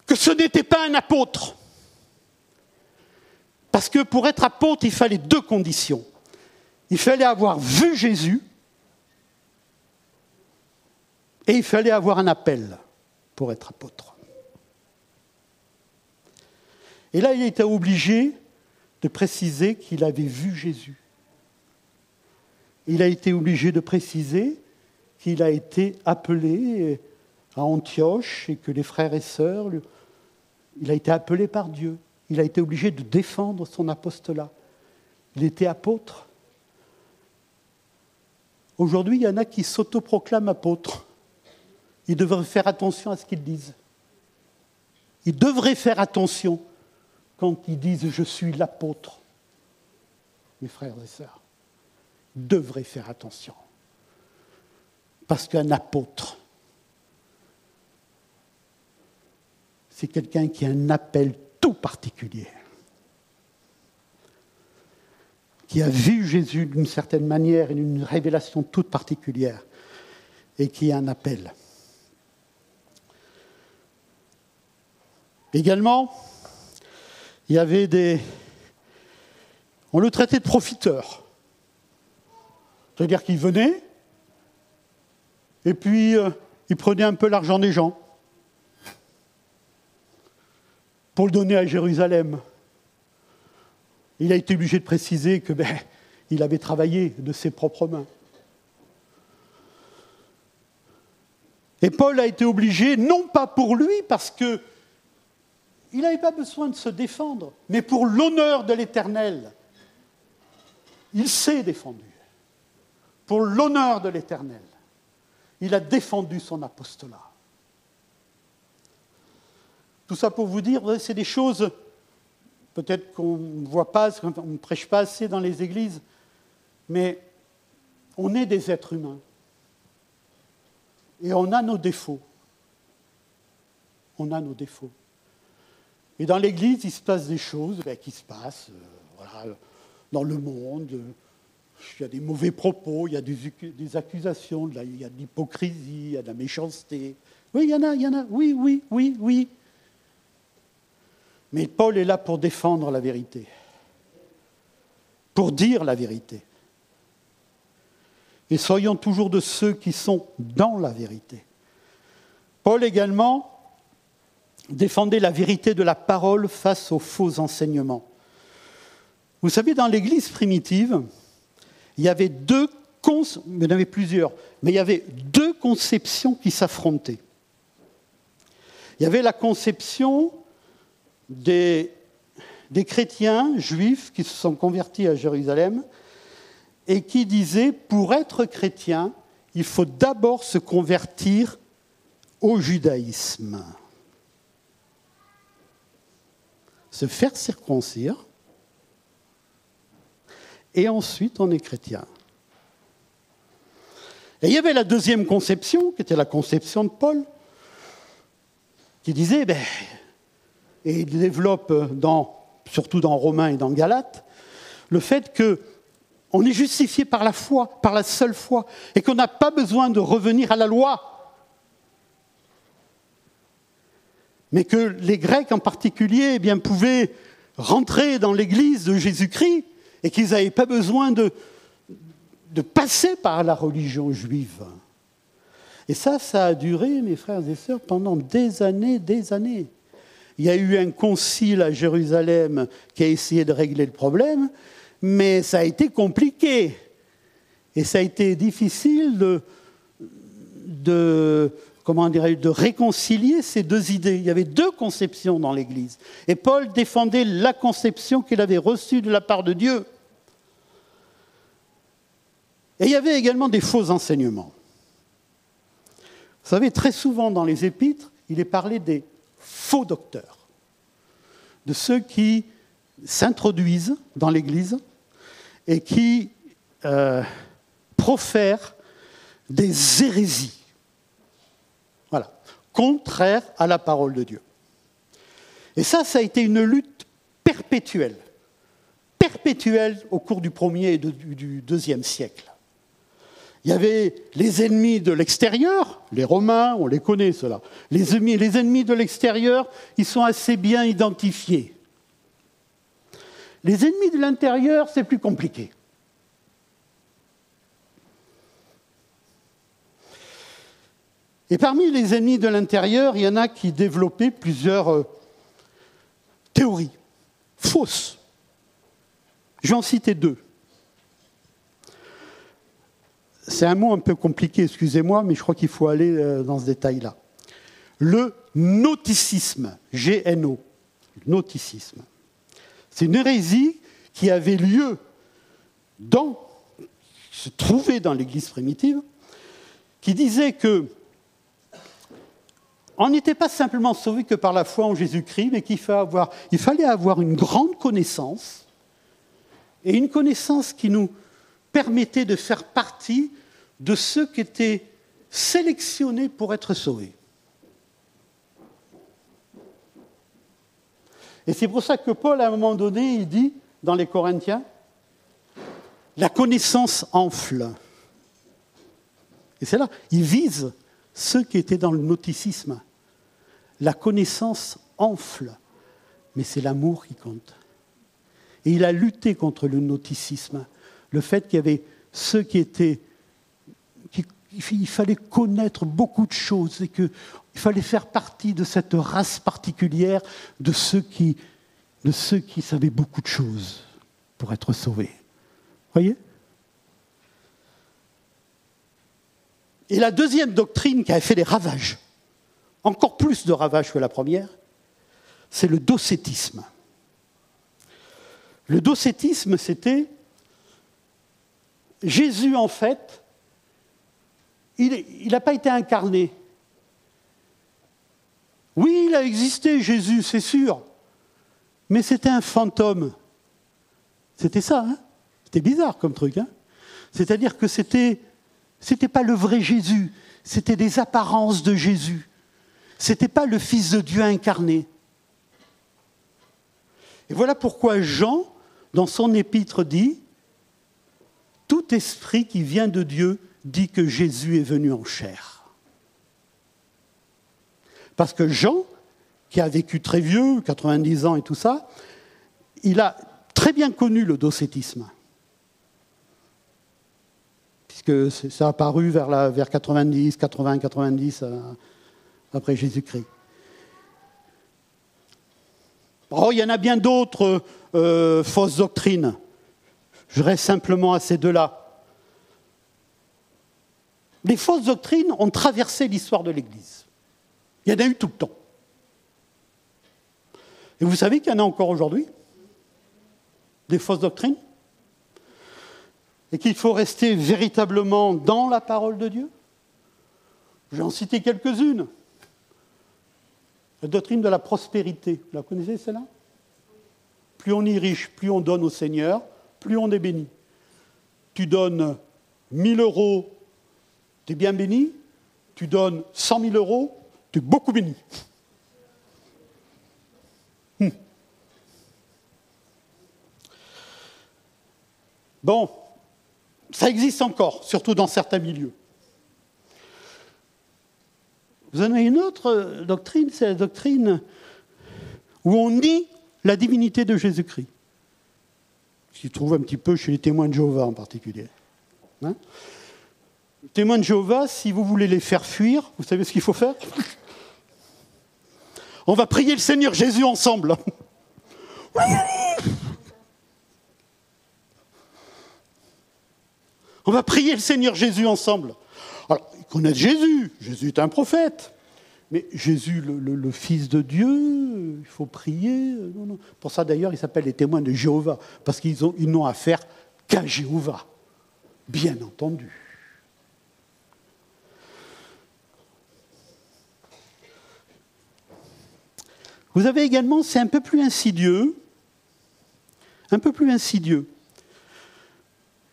Que ce n'était pas un apôtre. Parce que pour être apôtre, il fallait 2 conditions. Il fallait avoir vu Jésus et il fallait avoir un appel pour être apôtre. Et là, il était obligé de préciser qu'il avait vu Jésus. Il a été obligé de préciser qu'il a été appelé à Antioche et que les frères et sœurs, il a été appelé par Dieu. Il a été obligé de défendre son apostolat. Il était apôtre. Aujourd'hui, il y en a qui s'autoproclament apôtres. Ils devraient faire attention à ce qu'ils disent. Ils devraient faire attention quand ils disent « je suis l'apôtre ». Mes frères et sœurs, ils devraient faire attention. Parce qu'un apôtre, c'est quelqu'un qui a un appel tout particulier. Qui a vu Jésus d'une certaine manière et d'une révélation toute particulière, et qui a un appel. Également, il y avait on le traitait de profiteur. C'est-à-dire qu'il venait, et puis il prenait un peu l'argent des gens pour le donner à Jérusalem. Il a été obligé de préciser que il avait travaillé de ses propres mains. Et Paul a été obligé, non pas pour lui, parce que il n'avait pas besoin de se défendre, mais pour l'honneur de l'Éternel. Il s'est défendu. Pour l'honneur de l'Éternel. Il a défendu son apostolat. Tout ça pour vous dire, c'est des choses, peut-être qu'on ne voit pas, on ne prêche pas assez dans les églises, mais on est des êtres humains. Et on a nos défauts. On a nos défauts. Et dans l'Église, il se passe des choses qui se passent dans le monde. Il y a des mauvais propos, il y a des accusations, il y a de l'hypocrisie, il y a de la méchanceté. Oui, il y en a, oui. Mais Paul est là pour défendre la vérité, pour dire la vérité. Et soyons toujours de ceux qui sont dans la vérité. Paul également défendait la vérité de la parole face aux faux enseignements. Vous savez, dans l'Église primitive, il y avait il y en avait plusieurs, mais il y avait 2 conceptions qui s'affrontaient. Il y avait la conception des chrétiens juifs qui se sont convertis à Jérusalem et qui disaient, pour être chrétien, il faut d'abord se convertir au judaïsme. Se faire circoncire, et ensuite on est chrétien. Et il y avait la deuxième conception, qui était la conception de Paul, qui disait, et il développe surtout dans Romains et dans Galates, le fait qu'on est justifié par la foi, par la seule foi, et qu'on n'a pas besoin de revenir à la loi. Mais que les Grecs en particulier pouvaient rentrer dans l'Église de Jésus-Christ et qu'ils n'avaient pas besoin de passer par la religion juive. Et ça a duré, mes frères et sœurs, pendant des années. Il y a eu un concile à Jérusalem qui a essayé de régler le problème, mais ça a été compliqué. Et ça a été difficile de réconcilier ces 2 idées. Il y avait 2 conceptions dans l'Église. Et Paul défendait la conception qu'il avait reçue de la part de Dieu. Et il y avait également des faux enseignements. Vous savez, très souvent dans les épîtres, il est parlé des faux docteurs, de ceux qui s'introduisent dans l'Église et qui profèrent des hérésies, voilà, contraires à la parole de Dieu. Et ça a été une lutte perpétuelle au cours du 1er et du 2e siècle. Il y avait les ennemis de l'extérieur, les Romains, on les connaît ceux-là. Les ennemis de l'extérieur, ils sont assez bien identifiés. Les ennemis de l'intérieur, c'est plus compliqué. Et parmi les ennemis de l'intérieur, il y en a qui développaient plusieurs théories fausses. Je vais en citer 2. C'est un mot un peu compliqué, excusez-moi, mais je crois qu'il faut aller dans ce détail-là. Le gnosticisme, G-N-O, gnosticisme. C'est une hérésie qui avait lieu se trouvait dans l'Église primitive, qui disait que on n'était pas simplement sauvé que par la foi en Jésus-Christ, mais qu'il fallait avoir une grande connaissance, et une connaissance qui nous permettait de faire partie de ceux qui étaient sélectionnés pour être sauvés. Et c'est pour ça que Paul, à un moment donné, il dit, dans les Corinthiens, la connaissance enfle. Et c'est là, il vise ceux qui étaient dans le gnosticisme. La connaissance enfle, mais c'est l'amour qui compte. Et il a lutté contre le gnosticisme. Le fait qu'il y avait ceux qui étaient... il fallait connaître beaucoup de choses et qu'il fallait faire partie de cette race particulière de ceux qui savaient beaucoup de choses pour être sauvés. Voyez ? Et la deuxième doctrine qui a fait des ravages, encore plus de ravages que la première, c'est le docétisme. Le docétisme, c'était Jésus, en fait, il n'a pas été incarné. Oui, il a existé, Jésus, c'est sûr, mais c'était un fantôme. C'était ça, hein ? C'était bizarre comme truc, hein ? C'est-à-dire que c'était pas le vrai Jésus, c'était des apparences de Jésus. C'était pas le Fils de Dieu incarné. Et voilà pourquoi Jean, dans son épître, dit « Tout esprit qui vient de Dieu dit que Jésus est venu en chair. » Parce que Jean, qui a vécu très vieux, 90 ans et tout ça, il a très bien connu le docétisme. Puisque ça a apparu vers 90, 80, 90, après Jésus-Christ. Oh, il y en a bien d'autres fausses doctrines. Je reste simplement à ces deux-là. Les fausses doctrines ont traversé l'histoire de l'Église. Il y en a eu tout le temps. Et vous savez qu'il y en a encore aujourd'hui ? Des fausses doctrines ? Et qu'il faut rester véritablement dans la parole de Dieu ? Je vais en citer quelques-unes. La doctrine de la prospérité, vous la connaissez celle-là ? Plus on est riche, plus on donne au Seigneur, plus on est béni. Tu donnes 1 000 €, tu es bien béni. Tu donnes 100 000 €, tu es beaucoup béni. Bon, ça existe encore, surtout dans certains milieux. Vous en avez une autre doctrine, c'est la doctrine où on nie la divinité de Jésus-Christ. Ce qui se trouve un petit peu chez les témoins de Jéhovah en particulier. Hein ? Les témoins de Jéhovah, si vous voulez les faire fuir, vous savez ce qu'il faut faire ? On va prier le Seigneur Jésus ensemble. On va prier le Seigneur Jésus ensemble. Alors, ils connaissent Jésus. Jésus est un prophète. Mais Jésus, le Fils de Dieu, il faut prier. Non. Pour ça, d'ailleurs, ils s'appellent les témoins de Jéhovah. Parce qu'ils n'ont affaire qu'à Jéhovah. Bien entendu. Vous avez également, c'est un peu plus insidieux,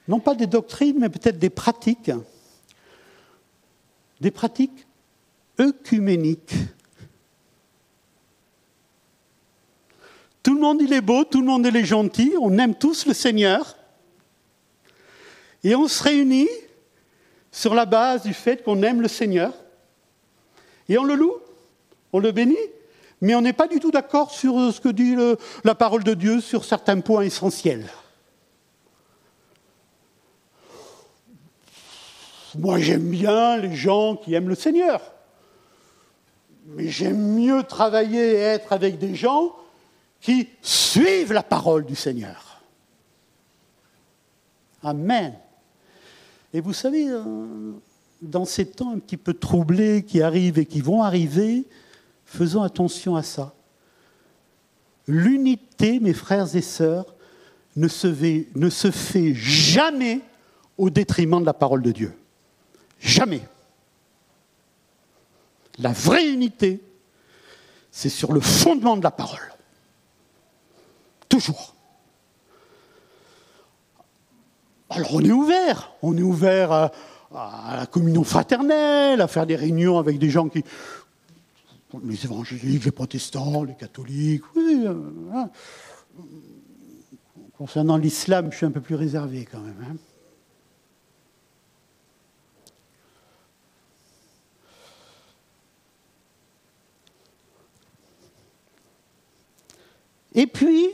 non pas des doctrines, mais peut-être des pratiques œcuméniques. Tout le monde, il est beau, tout le monde, il est gentil, on aime tous le Seigneur, et on se réunit sur la base du fait qu'on aime le Seigneur, et on le loue, on le bénit, mais on n'est pas du tout d'accord sur ce que dit la parole de Dieu sur certains points essentiels. Moi, j'aime bien les gens qui aiment le Seigneur, mais j'aime mieux travailler et être avec des gens qui suivent la parole du Seigneur. Amen. Et vous savez, dans ces temps un petit peu troublés qui arrivent et qui vont arriver, faisons attention à ça. L'unité, mes frères et sœurs, ne se fait jamais au détriment de la parole de Dieu. Jamais. La vraie unité, c'est sur le fondement de la parole. Toujours. Alors on est ouvert à la communion fraternelle, à faire des réunions avec des gens qui... Les évangéliques, les protestants, les catholiques, oui. Concernant l'islam, je suis un peu plus réservé quand même. Hein. Et puis,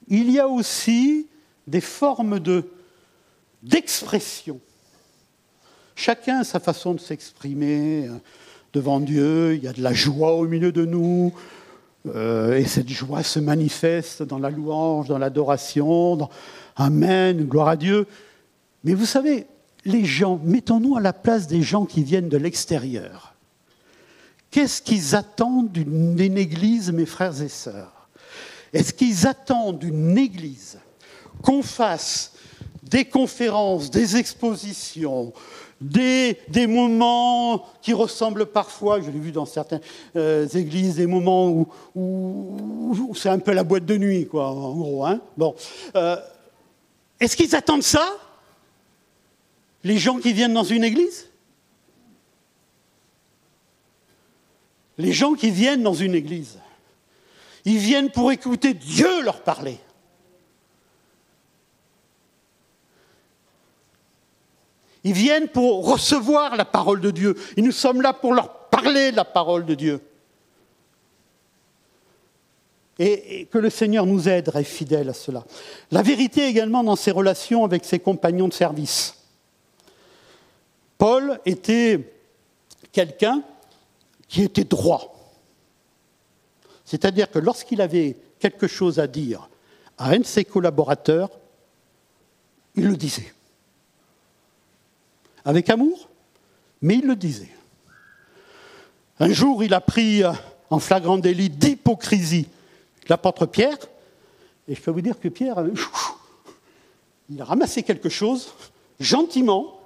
il y a aussi des formes d'expression. Chacun a sa façon de s'exprimer devant Dieu. Il y a de la joie au milieu de nous. Et cette joie se manifeste dans la louange, dans l'adoration, dans Amen, gloire à Dieu. Mais vous savez, les gens, mettons-nous à la place des gens qui viennent de l'extérieur. Qu'est-ce qu'ils attendent d'une église, mes frères et sœurs ? Est-ce qu'ils attendent d'une église qu'on fasse des conférences, des expositions, des moments qui ressemblent parfois, je l'ai vu dans certaines églises, des moments où c'est un peu la boîte de nuit, quoi, en gros. Hein. Bon. Est-ce qu'ils attendent ça, les gens qui viennent dans une église ? Les gens qui viennent dans une église, ils viennent pour écouter Dieu leur parler. Ils viennent pour recevoir la parole de Dieu. Et nous sommes là pour leur parler de la parole de Dieu. Et que le Seigneur nous aide à être fidèles à cela. La vérité également dans ses relations avec ses compagnons de service. Paul était quelqu'un qui était droit. C'est-à-dire que lorsqu'il avait quelque chose à dire à un de ses collaborateurs, il le disait. Avec amour, mais il le disait. Un jour, il a pris en flagrant délit d'hypocrisie l'apôtre Pierre, et je peux vous dire que Pierre, il a ramassé quelque chose, gentiment,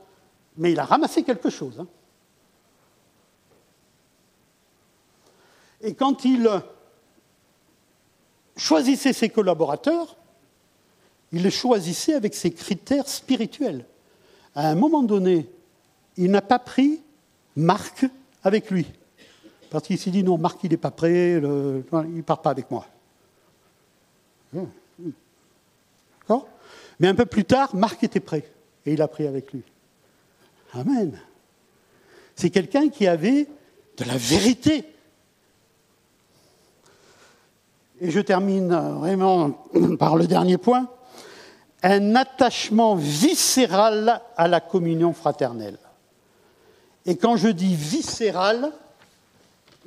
mais il a ramassé quelque chose. Hein. Et quand il choisissait ses collaborateurs, il les choisissait avec ses critères spirituels. À un moment donné, il n'a pas pris Marc avec lui. Parce qu'il s'est dit, non, Marc, il n'est pas prêt, il ne part pas avec moi. D'accord ? Mais un peu plus tard, Marc était prêt, et il a pris avec lui. Amen. C'est quelqu'un qui avait de la vérité. Et je termine vraiment par le dernier point. Un attachement viscéral à la communion fraternelle. Et quand je dis viscéral,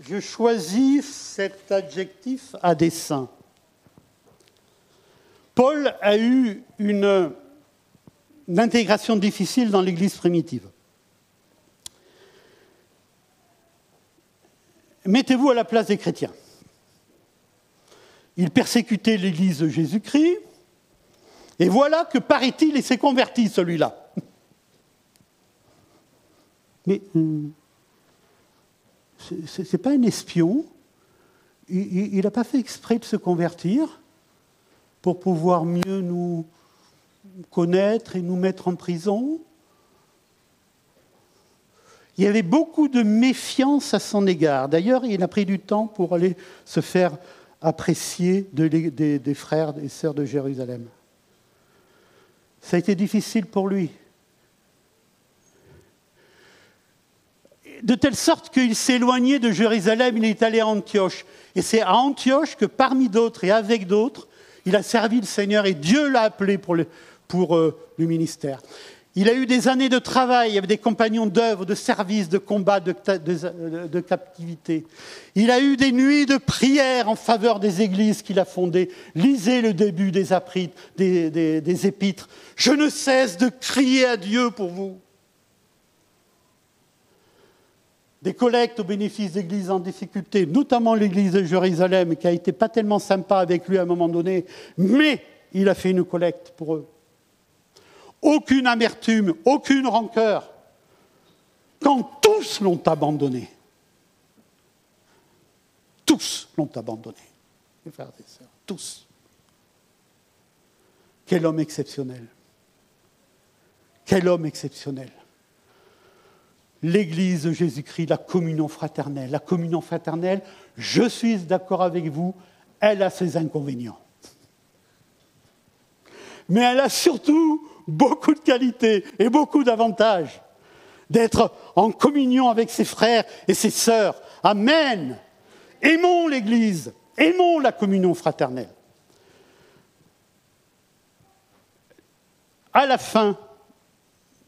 je choisis cet adjectif à dessein. Paul a eu une intégration difficile dans l'Église primitive. Mettez-vous à la place des chrétiens. Il persécutait l'Église de Jésus-Christ, et voilà que, paraît-il, il s'est converti, celui-là. Mais ce n'est pas un espion, il n'a pas fait exprès de se convertir pour pouvoir mieux nous connaître et nous mettre en prison. Il y avait beaucoup de méfiance à son égard. D'ailleurs, il a pris du temps pour aller se faire apprécier des frères et sœurs de Jérusalem. Ça a été difficile pour lui. De telle sorte qu'il s'est éloigné de Jérusalem, il est allé à Antioche. Et c'est à Antioche que, parmi d'autres et avec d'autres, il a servi le Seigneur et Dieu l'a appelé pour le ministère. Il a eu des années de travail, il y avait des compagnons d'œuvre, de service, de combat, de captivité. Il a eu des nuits de prière en faveur des églises qu'il a fondées. Lisez le début des épîtres. Je ne cesse de crier à Dieu pour vous. Des collectes au bénéfice d'églises en difficulté, notamment l'église de Jérusalem, qui a été pas tellement sympa avec lui à un moment donné, mais il a fait une collecte pour eux. Aucune amertume, aucune rancœur, quand tous l'ont abandonné. Tous l'ont abandonné, mes frères et sœurs, tous. Quel homme exceptionnel. Quel homme exceptionnel. L'Église de Jésus-Christ, la communion fraternelle. La communion fraternelle, je suis d'accord avec vous, elle a ses inconvénients. Mais elle a surtout beaucoup de qualités et beaucoup d'avantages d'être en communion avec ses frères et ses sœurs. Amen. Aimons l'Église, aimons la communion fraternelle. À la fin,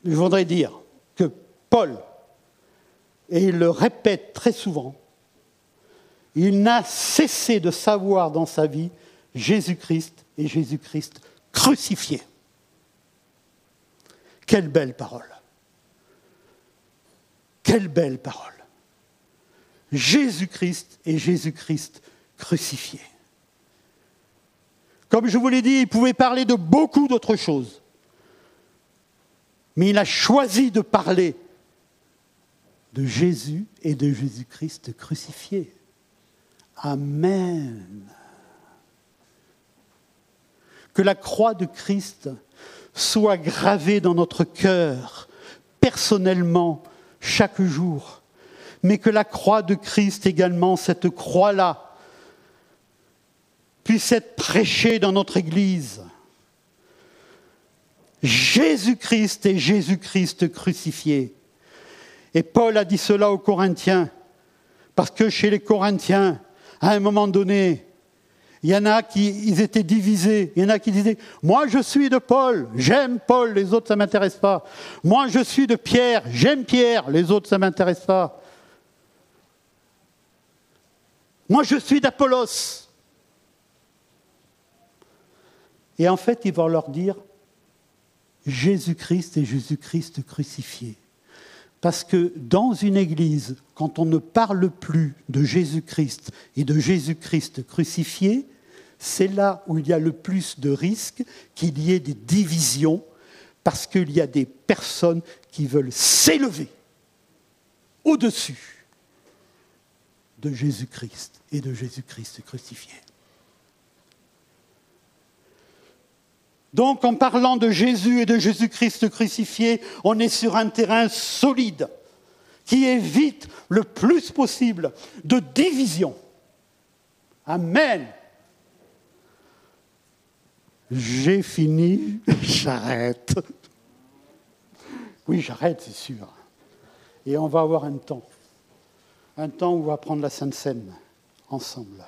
je voudrais dire que Paul, et il le répète très souvent, il n'a cessé de savoir dans sa vie Jésus-Christ et Jésus-Christ crucifié. Quelle belle parole. Quelle belle parole. Jésus-Christ et Jésus-Christ crucifié. Comme je vous l'ai dit, il pouvait parler de beaucoup d'autres choses. Mais il a choisi de parler de Jésus et de Jésus-Christ crucifié. Amen. Que la croix de Christ soit gravée dans notre cœur, personnellement, chaque jour. Mais que la croix de Christ également, cette croix-là, puisse être prêchée dans notre Église. Jésus-Christ et Jésus-Christ crucifié. Et Paul a dit cela aux Corinthiens, parce que chez les Corinthiens, à un moment donné, il y en a ils étaient divisés. Il y en a qui disaient « Moi, je suis de Paul, j'aime Paul, les autres, ça ne m'intéresse pas. Moi, je suis de Pierre, j'aime Pierre, les autres, ça ne m'intéresse pas. Moi, je suis d'Apollos. » Et en fait, ils vont leur dire « Jésus-Christ et Jésus-Christ crucifié. » Parce que dans une église, quand on ne parle plus de Jésus-Christ et de Jésus-Christ crucifié, c'est là où il y a le plus de risques qu'il y ait des divisions, parce qu'il y a des personnes qui veulent s'élever au-dessus de Jésus-Christ et de Jésus-Christ crucifié. Donc, en parlant de Jésus et de Jésus-Christ crucifié, on est sur un terrain solide qui évite le plus possible de division. Amen. J'ai fini, j'arrête. Oui, j'arrête, c'est sûr. Et on va avoir un temps où on va prendre la Sainte Seine ensemble.